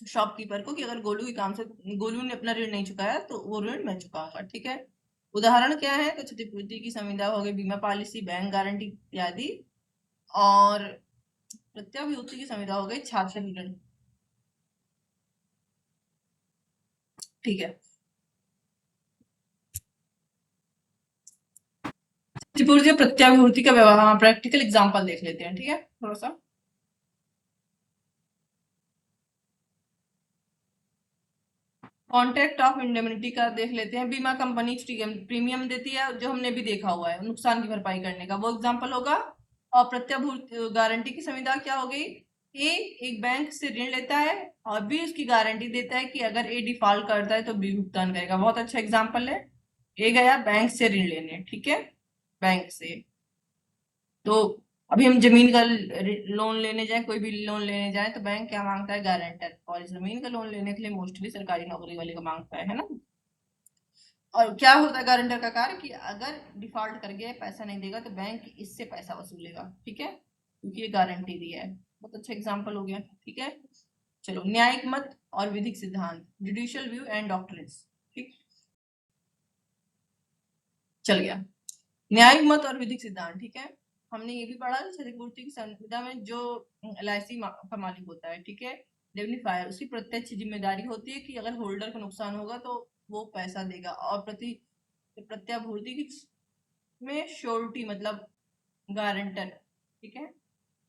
शॉपकीपर को कि अगर गोलू के काम से गोलू ने अपना ऋण नहीं चुकाया तो वो ऋण मैं चुकाऊंगा। ठीक है, उदाहरण क्या है? तो क्षतिपूर्ति की संविदा हो गई बीमा पॉलिसी, बैंक गारंटी इत्यादि, और प्रत्याभूति की संविधा हो गई छात्र ऋण। ठीक है, क्षतिपूर्ति और प्रत्याभूति का व्यवहार प्रैक्टिकल एग्जांपल देख लेते हैं। ठीक है, थोड़ा सा कॉन्ट्रैक्ट ऑफ इंडेमनिटी का देख लेते हैं। बीमा कंपनी प्रीमियम देती है जो हमने भी देखा हुआ है नुकसान की भरपाई करने का, वो एग्जांपल होगा। और प्रत्याभूति गारंटी की संविधा क्या हो गई? ए एक बैंक से ऋण लेता है और बी उसकी गारंटी देता है कि अगर ए डिफॉल्ट करता है तो बी भुगतान करेगा। बहुत अच्छा एग्जांपल है, ए गया बैंक से ऋण लेने, ठीक है, बैंक से, तो अभी हम जमीन का लोन लेने जाए, कोई भी लोन लेने जाए तो बैंक क्या मांगता है? गारंटर। और जमीन का लोन लेने के लिए मोस्टली सरकारी नौकरी वाले का मांगता है ना। और क्या होता है गारंटर का कार्य कि अगर डिफॉल्ट कर गया पैसा नहीं देगा तो बैंक इससे पैसा वसूलेगा। ठीक है, क्योंकि ये गारंटी दी है। बहुत अच्छा एग्जांपल हो गया। ठीक है, चलो, न्यायिक मत और विधिक सिद्धांत, जुडिशियल व्यू एंड डॉक्ट्रिन्स। ठीक, चल गया। न्यायिक मत और विधिक सिद्धांत, ठीक है। हमने ये भी पढ़ा क्षतिपूर्ति की संविदा में जो LIC का मालिक होता है, ठीक है, इंडेमनीफायर, उसकी प्रत्यक्ष जिम्मेदारी होती है कि अगर होल्डर को नुकसान होगा तो वो पैसा देगा। और प्रत्याभूति की में श्योरिटी मतलब गारंटर, ठीक है,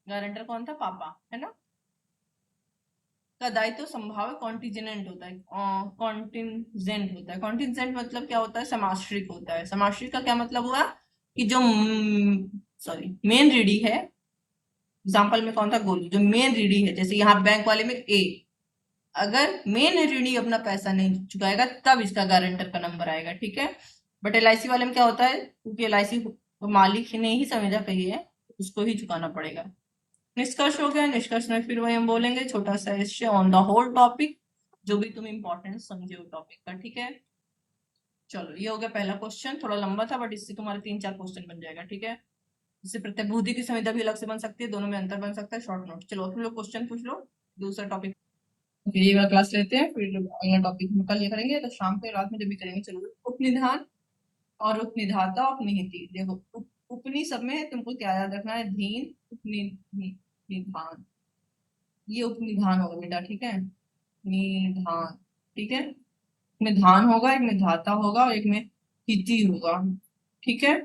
गारंटर कौन था, पापा, है ना, का दायित्व संभाव्य कॉन्टिजेंट होता है, कॉन्टिजेंट होता है। कॉन्टिजेंट मतलब क्या होता है, समाश्रित होता है। समाश्रित का क्या मतलब हुआ कि जो मेन रीडी है, एग्जाम्पल में कौन था, गोलू, जो मेन रीडी है, जैसे यहाँ बैंक वाले में ए, अगर मेन रीडी अपना पैसा नहीं चुकाएगा तब इसका गारंटर का नंबर आएगा, ठीक है। बट LIC वाले में क्या होता है, क्योंकि LIC मालिक ने ही संविदा कही है, उसको ही चुकाना पड़ेगा। निष्कर्ष हो गया। निष्कर्ष में फिर वही हम बोलेंगे छोटा सा हिस्से ऑन द होल टॉपिक, जो भी तुम इंपॉर्टेंट समझे हो टॉपिक का, ठीक है। चलो, ये हो गया पहला क्वेश्चन, थोड़ा लंबा था बट इससे तुम्हारे 3-4 क्वेश्चन बन जाएगा, ठीक है। इससे प्रत्यभूति की संविदा भी अलग से बन सकती है, दोनों में अंतर बन सकता है, शॉर्ट नोट। चलो तुम लोग क्वेश्चन पूछ लो, दूसरा टॉपिक फिर ये वाला क्लास लेते हैं, फिर अगला टॉपिक में कल ये करेंगे, तो शाम को रात में जब भी करेंगे। चलो, उपनिधान और उपनिधाता उपनिहिति। देखो, उपनि सब में तुमको क्या याद रखना है, धीन, उपनिधान, ये उपनिधान होगा बेटा, ठीक है, निधान, ठीक है। में धान होगा, एक में धाता होगा और एक में हिति होगा, ठीक है।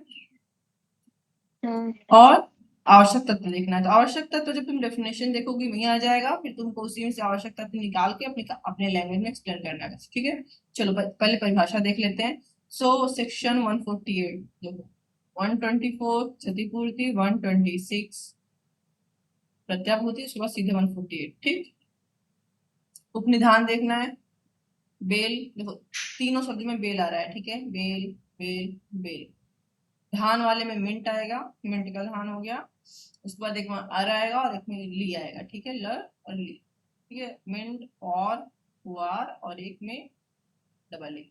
और आवश्यक तत्व देखना है, तो आवश्यक तत्व जब तुम डेफिनेशन देखोगी वहीं आ जाएगा, फिर तुमको उसी में से आवश्यक तत्व निकाल के अपने लैंग्वेज में एक्सप्लेन करना है, ठीक है। चलो पहले परिभाषा देख लेते हैं। सो सेक्शन 148 देखो, 124 क्षतिपूर्ति, 126 प्रत्याभूति, उसके बाद सीधे 148, ठीक। उपनिधान देखना है, बेल, देखो तीनों शब्द में बेल आ रहा है, ठीक है, बेल बेल बेल। धान वाले में मिंट आएगा, मिंट का धान हो गया। उसके बाद एक में अर आएगा और एक में ली आएगा, ठीक है, ल और ली, ठीक है, मिंट और वार, और एक में डबल ए,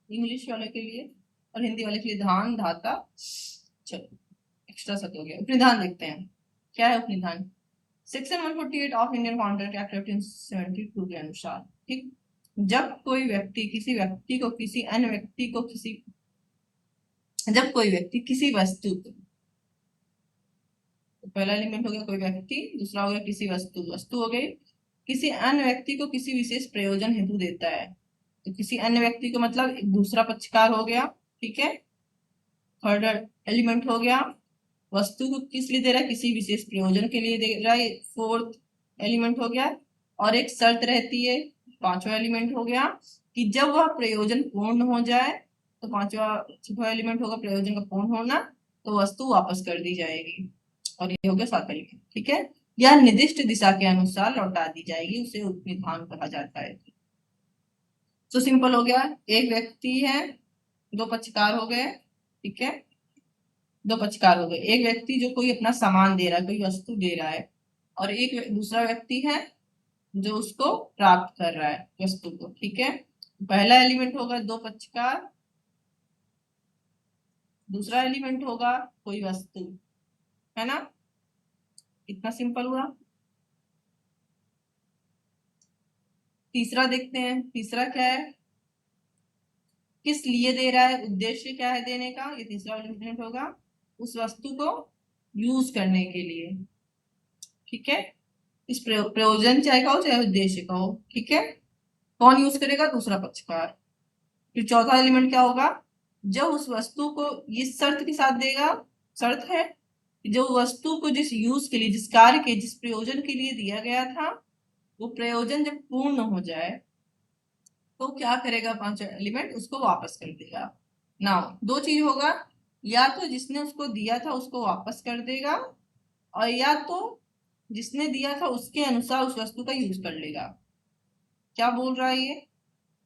इंग्लिश वाले के लिए, और हिंदी वाले के लिए धान, धाता। चलो, एक्स्ट्रा शब्द हो गया। उपनिधान देखते हैं, क्या है उपनिधान। Section 148 of Indian contract act 1872 के अनुसार, ठीक, जब कोई व्यक्ति किसी व्यक्ति को किसी अन्य व्यक्ति को जब कोई व्यक्ति किसी वस्तु को, तो पहला एलिमेंट हो गया कोई व्यक्ति, दूसरा हो गया किसी वस्तु, वस्तु हो गई, किसी अन्य व्यक्ति को किसी विशेष प्रयोजन हेतु देता है, तो किसी अन्य व्यक्ति को मतलब एक दूसरा पक्षकार हो गया, ठीक है। थर्ड एलिमेंट हो गया, वस्तु को किस लिए दे रहा है, किसी विशेष प्रयोजन के लिए दे रहा है, फोर्थ एलिमेंट हो गया। और एक शर्त रहती है, पांचवा एलिमेंट हो गया, कि जब वह प्रयोजन पूर्ण हो जाए, तो छठवा एलिमेंट होगा प्रयोजन का पूर्ण होना, तो वस्तु वापस कर दी जाएगी। और ये हो गया सातवां एलिमेंट, ठीक है। यह निर्दिष्ट दिशा के अनुसार लौटा दी जाएगी, उसे उपनिधान कहा जाता है। तो सिंपल हो गया, एक व्यक्ति है, दो पक्षकार हो गए, ठीक है, दो पक्षकार हो गए। एक व्यक्ति जो कोई अपना सामान दे रहा है, कोई वस्तु दे रहा है, और एक दूसरा व्यक्ति है जो उसको प्राप्त कर रहा है वस्तु को, ठीक है। पहला एलिमेंट होगा दो पक्षकार, दूसरा एलिमेंट होगा कोई वस्तु, है ना, इतना सिंपल हुआ। तीसरा देखते हैं, तीसरा क्या है, किस लिए दे रहा है, उद्देश्य क्या है देने का, ये तीसरा एलिमेंट होगा। उस वस्तु को यूज करने के लिए, ठीक है, इस प्रयोजन चाहे का हो चाहे उद्देश्य का हो, ठीक है। कौन यूज करेगा, दूसरा पक्षकार। फिर चौथा एलिमेंट क्या होगा, जब उस वस्तु को इस शर्त के साथ देगा, शर्त है जो वस्तु को जिस यूज के लिए, जिस कार्य के, जिस प्रयोजन के लिए दिया गया था, वो प्रयोजन जब पूर्ण हो जाए तो क्या करेगा, पांचवा एलिमेंट उसको वापस कर देगा। ना दो चीज होगा, या तो जिसने उसको दिया था उसको वापस कर देगा, और या तो जिसने दिया था उसके अनुसार उस वस्तु का यूज कर लेगा। क्या बोल रहा है ये,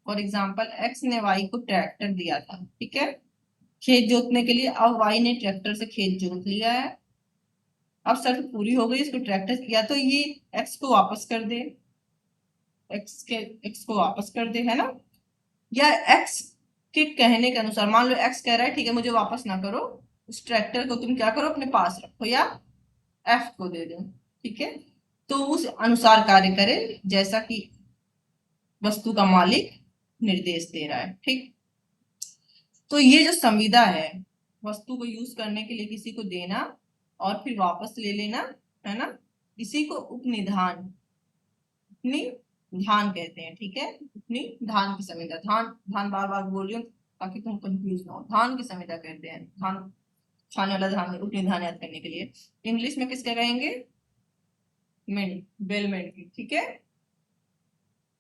फॉर एग्जाम्पल एक्स ने वाई को ट्रैक्टर दिया था, ठीक है, खेत जोतने के लिए। अब वाई ने ट्रैक्टर से खेत जोत लिया है, अब शर्त पूरी हो गई, इसको ट्रैक्टर, या तो ये एक्स को वापस कर दे, एक्स को वापस कर दे, है ना, या एक्स के कहने के अनुसार, मान लो एक्स कह रहा है ठीक है मुझे वापस ना करो, उस ट्रैक्टर को तुम क्या करो अपने पास रखो, या एफ को दे दो, ठीक है। तो उस अनुसार कार्य करे जैसा कि वस्तु का मालिक निर्देश दे रहा है। ठीक, तो ये जो संविदा है, वस्तु को यूज करने के लिए किसी को देना और फिर वापस ले लेना, है ना, इसी को उपनिधान, उपनिधान कहते हैं। ठीक है, उपनिधान की संविदा, धान धान बार बार बोल रही हूँ ताकि तुम कंफ्यूज ना हो, धान की संविदा कहते हैं, धान छाने वाला धान, उपनिधान याद करने के लिए। इंग्लिश में किसका कहेंगे? मिंट, बेलमेंट की। ठीक है,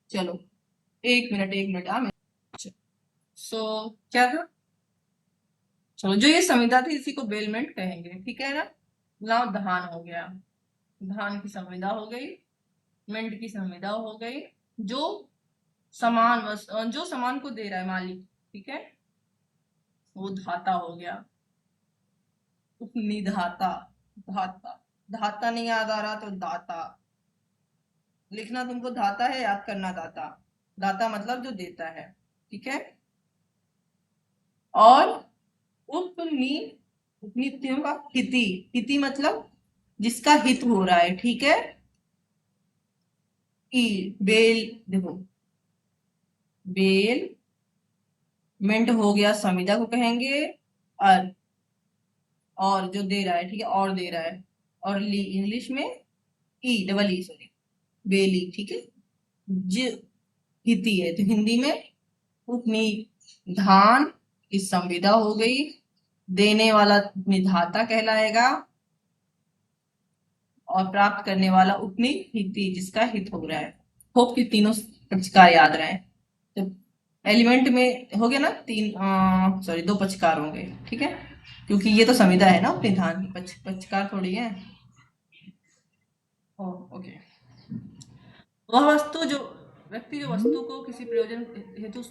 चलो एक मिनट सो क्या था, चलो जो ये संविदा थी इसी को बेलमेंट कहेंगे। ठीक है ना, नाउ धान हो गया, धान की संविदा हो गई, मिंट की संविदा हो गई, जो जो सामान को दे रहा है मालिक, ठीक है, वो धाता हो गया, उपनिधाता, धाता, धाता नहीं याद आ रहा तो दाता लिखना तुमको, धाता है याद करना, दाता, दाता मतलब जो देता है। ठीक है, और उपनी, उपनीतियों का हिति, हिति मतलब जिसका हित हो रहा है। ठीक है, ई बेल, देखो बेल मेंट हो गया, संविदा को कहेंगे, और जो दे रहा है, ठीक है, और दे रहा है, और ली इंग्लिश में ई डबल ई, सॉरी, बेली। ठीक है, ज हिती है तो हिंदी में उपनिधान की संविदा हो गई, देने वाला निधाता कहलाएगा, और प्राप्त करने वाला उपनिहिती जिसका हित हो रहा है। होप कि तीनों पक्षकार याद रहे। तो एलिमेंट में हो गया ना तीन, सॉरी दो पक्षकार होंगे। ठीक है, क्योंकि ये तो संविदा है ना, उपनिधान, पक्षकार थोड़ी है। ओके, वह वस्तु जो व्यक्ति जो वस्तु को किसी प्रयोजन हेतु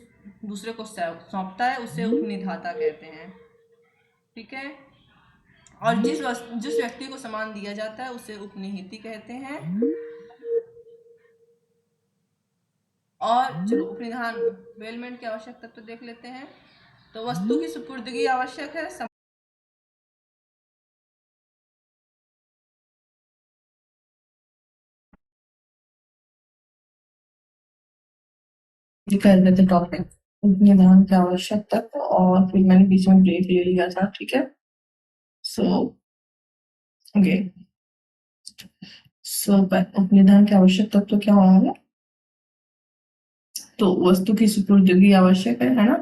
दूसरे को सौंपता है उसे उपनिधाता कहते हैं। ठीक है, और जिस व्यक्ति को सामान दिया जाता है उसे उपनिहिति कहते हैं। और चलो उपनिधान बेलमेंट के आवश्यक तत्व तो देख लेते हैं। तो वस्तु की सुपुर्दगी आवश्यक है, कर लेते टॉपिक उपनिधान के आवश्यक तत्व, और फिर मैंने बीच में ब्रेक ले लिया था। ठीक है, सो ओके, सो उपनिधान के आवश्यक तत्व क्या होंगे? तो वस्तु की सुपुर्दगी आवश्यक है ना,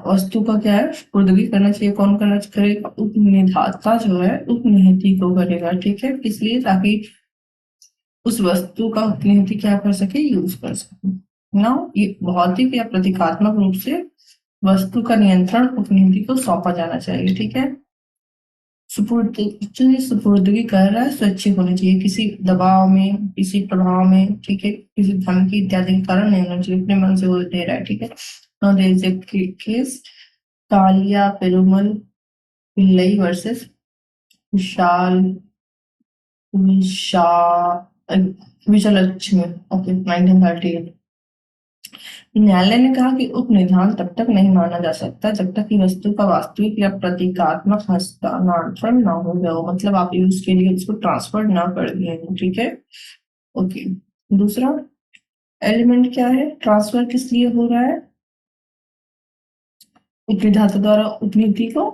वस्तु का क्या है, सुपुर्दगी करना चाहिए, कौन करना करेगा? उपनिधाता जो है उपनिहिति को करेगा। ठीक है, इसलिए ताकि उस वस्तु का उपनिहिति क्या कर सके, यूज कर सके ना। ये भौतिक या प्रतीकात्मक रूप से वस्तु का नियंत्रण उपनिहिति को सौंपा जाना चाहिए। ठीक है, सुपुर्दगी कर रहा है स्वैच्छिक होनी चाहिए, किसी दबाव में, किसी प्रभाव में, ठीक है, किसी धमकी इत्यादि के कारण नहीं होना चाहिए, अपने मन से वो दे रहा है। ठीक है, now there is a case Kalia Perumal Pillai versus Vishal Vishalakshmi, okay, 1938। न्यायालय ने कहा कि उपनिधान तब तक नहीं माना जा सकता जब तक कि वस्तु का वास्तविक या प्रतीकात्मक हस्तांतरण ना हो गया हो, मतलब आप यूज के लिए इसको ट्रांसफर ना कर दिए। ठीक है, ओके। दूसरा एलिमेंट क्या है, ट्रांसफर किस लिए हो रहा है? उपनिधाता द्वारा उपनिधि को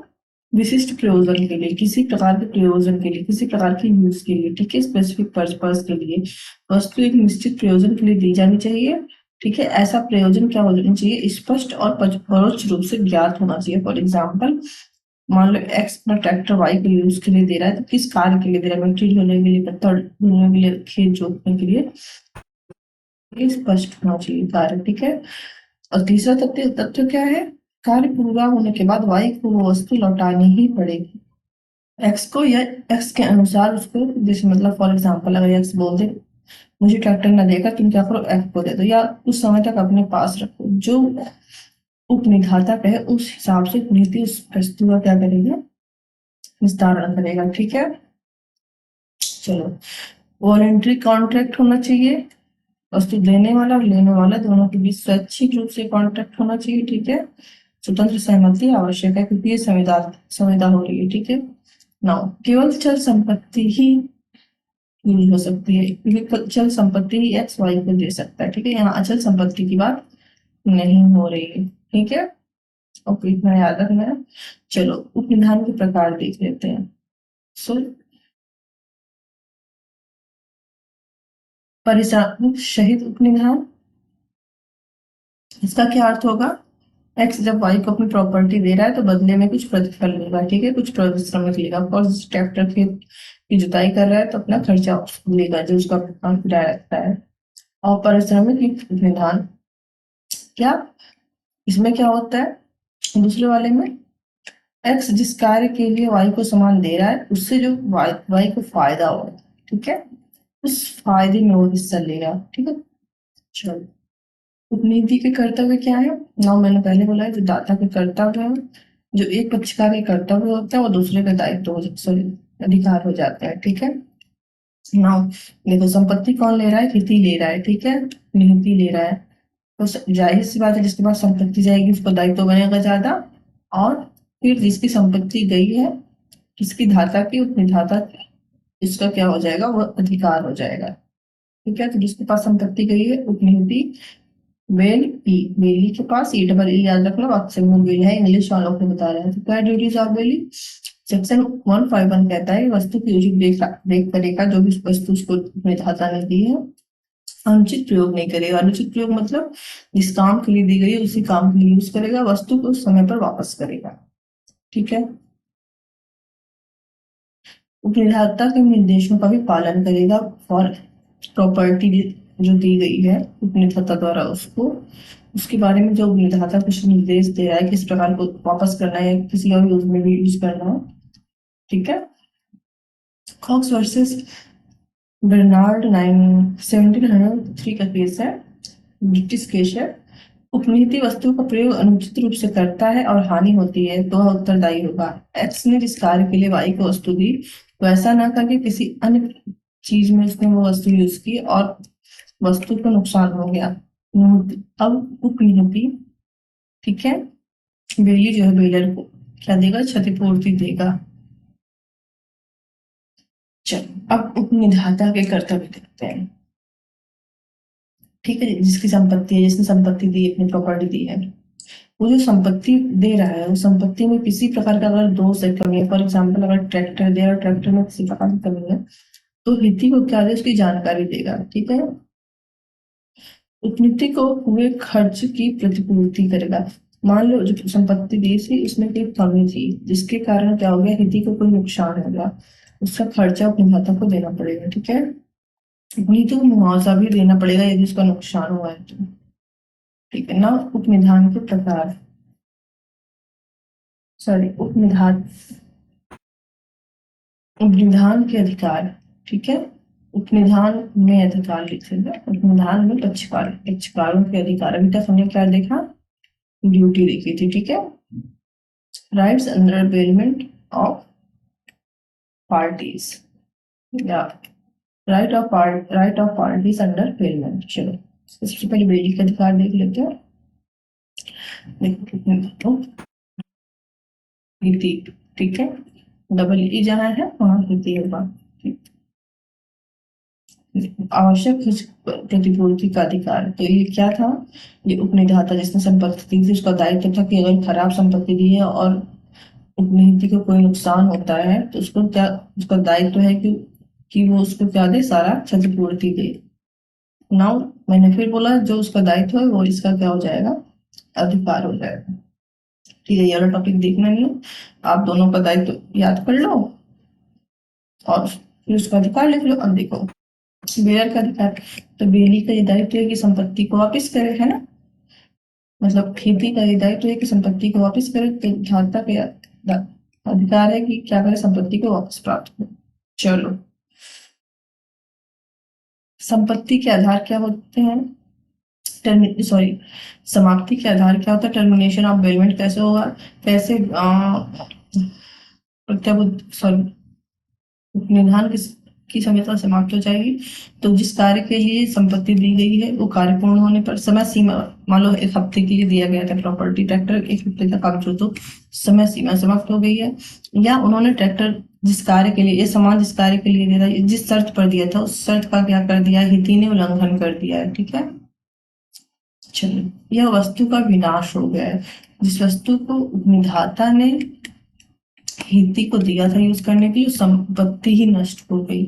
विशिष्ट प्रयोजन के लिए, किसी प्रकार के प्रयोजन के लिए, किसी प्रकार के यूज के लिए, ठीक है, स्पेसिफिक पर्पस के लिए वस्तु एक निश्चित प्रयोजन के लिए दी जानी चाहिए। ठीक है, ऐसा प्रयोजन क्या होना चाहिए, स्पष्ट और परोक्ष रूप से ज्ञात होना चाहिए। फॉर एग्जाम्पल, मान लो एक्स अपना ट्रैक्टर वाई को यूज के लिए दे रहा है, तो किस कार्य के लिए दे रहा है, मिट्टी ढोने के लिए, पत्थर ढोने के लिए, खेत जोतने के लिए, ये स्पष्ट होना चाहिए कार्य। ठीक है, और तीसरा तत्व क्या है, कार्य पूरा होने के बाद वाई को वो वस्तु लौटानी ही पड़ेगी एक्स को, या एक्स के अनुसार उसको, जैसे मतलब फॉर एग्जाम्पल अगर एक्स बोल दे मुझे ट्रैक्टर न देकर तुम क्या करो, एक्स को दे दो, या उस समय तक अपने पास रखो, जो उपनिधाता कहे उस हिसाब से उपनिधि उस वस्तु का क्या करेगा, विस्तारण करेगा। ठीक है, चलो, वॉलेंट्री कॉन्ट्रैक्ट होना चाहिए, वस्तु देने वाला और लेने वाला दोनों के बीच स्वैच्छिक रूप से कॉन्ट्रैक्ट होना चाहिए। ठीक है, स्वतंत्र सहमति आवश्यक है क्योंकि ये संविदा हो रही है। ठीक है, नाउ केवल चल संपत्ति ही यूज हो सकती है, क्योंकि अचल संपत्ति एक्स वाई को दे सकता है। ठीक है, यहाँ अचल संपत्ति की बात नहीं हो रही है। ठीक है, और इतना याद रखना है। चलो उपनिधान के प्रकार देख लेते हैं। सो परिचालन शहीद उपनिधान, इसका क्या अर्थ होगा? एक्स जब वाई को अपनी प्रॉपर्टी दे रहा है तो बदले में कुछ प्रतिफल लेगा। ठीक है, कुछ परिश्रम लेगा। ऑफकोर्स ट्रैक्टर खेत की जुताई कर रहा है तो अपना खर्चा लेगा जो उसका भुगतान किराया लगता है। और पारिश्रमिक उपनिधान क्या, इसमें क्या होता है? दूसरे वाले में एक्स जिस कार्य के लिए वाई को सामान दे रहा है उससे जो वाई को फायदा हो, ठीक है, उस फायदे में वो हिस्सा लेगा। ठीक है, चलो उपनीति के कर्तव्य क्या है? ना मैंने पहले बोला है, जो दाता के कर्तव्य है, जो एक पक्षकार के कर्तव्य होता है वो दूसरे का दायित्व हो, सॉरी अधिकार हो जाता है। ठीक है, ना देखो संपत्ति कौन ले रहा है? हिती ले रहा है। ठीक है, निहिति ले रहा है, तो जाहिर सी बात है जिसके पास संपत्ति जाएगी उसको दायित्व बनेगा ज्यादा। और फिर जिसकी संपत्ति गई है, किसकी? धाता की, उपनिधाता, इसका क्या हो जाएगा? वो अधिकार हो जाएगा। ठीक है, तो जिसके पास संपत्ति गई है उपनिधि वेल ई, वेली के पास ई डबल ई याद रखना, वाक्य में वेल है, इंग्लिश वालों को बता रहे हैं। तो क्या ड्यूटीज ऑफ वेली? सेक्शन 151 कहता है वस्तु की उचित देख करेगा, जो भी वस्तु उसको विधाता ने दी है, अनुचित प्रयोग नहीं करेगा। अनुचित प्रयोग मतलब जिस काम के लिए दी गई है उसी काम के लिए यूज करेगा, वस्तु को समय पर वापस करेगा। ठीक है, उपनिधाता के निर्देशों का भी पालन करेगा और प्रॉपर्टी जो दी गई है उपनिधाता द्वारा उसको, उसके बारे में जो उपनिधाता कुछ निर्देश दे रहा है किस प्रकार को वापस करना है, किसी और यूज में भी यूज करना है। ठीक है, कॉक्स वर्सेस बर्नार्ड 1703 का केस है, ब्रिटिश केस है। उपनीति वस्तु का प्रयोग अनुचित रूप से करता है और हानि होती है तो वह उत्तरदायी होगा। एक्स ने जिस कार्य के लिए वाई को वस्तु दी वैसा ना करके किसी अन्य चीज में उसने वो वस्तु यूज की और वस्तु को नुकसान हो गया। अब उपनिधि, ठीक है, बेली जो है बेलर को क्या देगा? क्षतिपूर्ति देगा। चलो अब उपनिधाता के कर्तव्य देखते हैं। ठीक है, जिसकी संपत्ति है, जिसने संपत्ति दी, अपनी प्रॉपर्टी दी है, वो जो संपत्ति दे रहा है उस संपत्ति में किसी प्रकार का अगर दोष है, कमी है, फॉर एग्जाम्पल अगर ट्रैक्टर दे और ट्रैक्टर में किसी प्रकार की कमी है तो हिति को क्या दे? उसकी जानकारी देगा। ठीक है, उपनीति को हुए खर्च की प्रतिपूर्ति करेगा। मान लो जो संपत्ति दी थी उसमें कोई कमी थी जिसके कारण क्या हो गया? हिति को कोई नुकसान हो गया, उसका खर्चा उपनिधाता को देना पड़ेगा। ठीक है, उपनीति को मुआवजा भी देना पड़ेगा यदि उसका नुकसान हुआ है तो। ठीक है ना, उपनिधान के प्रकार, सॉरी उपनिधान, उपनिधान के अधिकार। ठीक है, उपनिधान में अधिकार लिख लेंगे, उपनिधान में पक्षकार, पक्षकारों के अधिकार। अभी तक हमने क्या देखा? ड्यूटी देखी थी। ठीक है, rights under bailment of parties, या right of parties under bailment. चलो सबसे पहले बेली का अधिकार देख लेते हैं। ठीक है, डबल ई जहाँ है वहां हिती होगा। आवश्यक प्रतिपूर्ति का अधिकार, तो ये क्या था? ये उपनिधाता जिसने संपत्ति दी थी उसका दायित्व था कि अगर खराब संपत्ति दी है और उपनिधि को कोई नुकसान होता है तो उसको क्या, उसका दायित्व है कि वो उसको क्या दे? सारा क्षतिपूर्ति दे। नाउ मैंने फिर बोला जो उसका दायित्व है वो इसका क्या हो जाएगा? अधिकार हो जाएगा। ठीक है, ये वाला टॉपिक देखना नहीं है, आप दोनों का दायित्व याद कर लो और फिर उसका अधिकार लिख लो। अब देखो बेयर का अधिकार, तो बेली का ये दायित्व है कि संपत्ति को वापस करे, है ना, मतलब खेती का ये दायित्व है कि संपत्ति को वापस करे, तो धाता के अधिकार है कि क्या करे? संपत्ति को वापस प्राप्त करे। चलो संपत्ति के आधार क्या होते हैं? सॉरी, समाप्ति के आधार क्या होता है? टर्मिनेशन ऑफ बेलमेंट कैसे होगा? कैसे सॉरी उपनिधान किस
की समयता समाप्त हो जाएगी। तो जिस कार्य के लिए संपत्ति दी गई है वो कार्य पूर्ण होने पर समय सीमा, मान लो 1 हफ्ते के लिए दिया गया था प्रॉपर्टी ट्रैक्टर, 1 हफ्ते तक आप जो, तो समय सीमा समाप्त हो गई है। या उन्होंने ट्रैक्टर जिस कार्य के लिए, ये सामान जिस कार्य के लिए दिया था, जिस शर्त पर दिया था उस शर्त का क्या कर दिया, हिति ने उल्लंघन कर दिया है। ठीक है, चलो, यह वस्तु का विनाश हो गया है। जिस वस्तु को उपनिधाता ने हिति को दिया था यूज करने के लिए, संपत्ति ही नष्ट हो गई।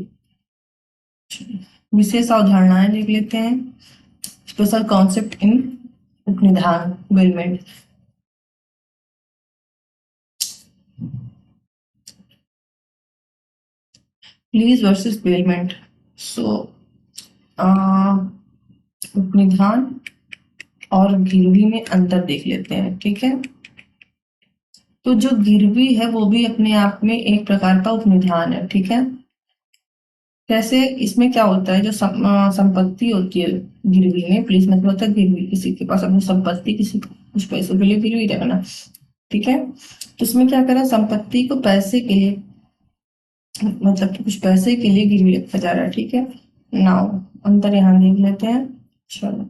विशेष अवधारणाएं लिख लेते हैं। स्पेशल कॉन्सेप्ट इन उपनिधान bailment. Lease versus bailment. So उपनिधान और गिरवी में अंतर देख लेते हैं। ठीक है, तो जो गिरवी है वो भी अपने आप में एक प्रकार का उपनिधान है। ठीक है, कैसे, इसमें क्या होता है, जो संपत्ति होती है गिरवी में, प्लीज मतलब होता है गिरवी, किसी के पास अपनी संपत्ति, किसी को कुछ पैसों के लिए गिरवी रखना। ठीक है, तो इसमें क्या करा, संपत्ति को पैसे के लिए, मतलब कि कुछ पैसे के लिए गिरवी रखा जा रहा है। ठीक है, नाउ अंतर यहाँ देख लेते हैं। चलो,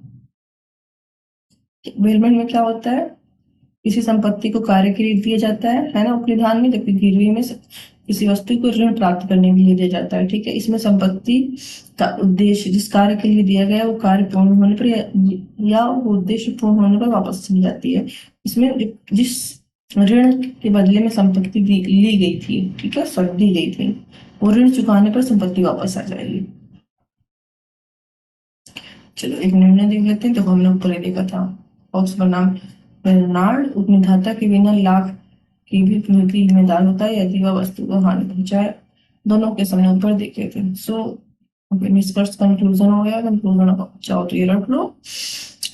बेलमेंट में क्या होता है, किसी संपत्ति को कार्य के लिए दिया जाता है ना, उपनिधान में, जबकि गिरवी में किसी वस्तु को ऋण प्राप्त करने के लिए दिया जाता है। ठीक है, इसमें संपत्ति का उद्देश्य, जिस कार्य के लिए दिया गया वो कार्य पूर्ण होने पर या वो उद्देश्य पूर्ण होने पर वापस चली जाती है। इसमें जिस ऋण के बदले में संपत्ति ली गई थी, ठीक है, सॉरी दी गई थी, वो ऋण चुकाने पर संपत्ति वापस आ जाएगी। चलो एक निर्णय देख लेते हैं। तो हमने ऊपर ही देखा था, बॉक्स पर नाम, बेर्नार्ड उपनिधाता के बिना लाभ की भी पूर्ति जिम्मेदार होता है यदि वह वस्तु को हानि पहुंचाए। दोनों के सामने ऊपर देखे थे। सो निष्कर्ष कंक्लूजन हो गया। कंक्लूजन चाहो तो ये रख लो,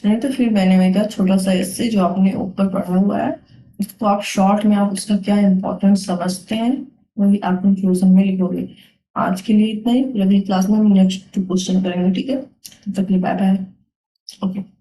नहीं तो फिर मैंने में क्या छोटा सा इससे जो आपने ऊपर पढ़ा हुआ है, इसको आप शॉर्ट में आप उसका क्या इम्पोर्टेंस समझते हैं वही आप कंक्लूजन में लिखोगे। आज के लिए इतना ही, अगली क्लास में हम नेक्स्ट क्वेश्चन करेंगे। ठीक है, तब तक के लिए बाय बाय। ओके।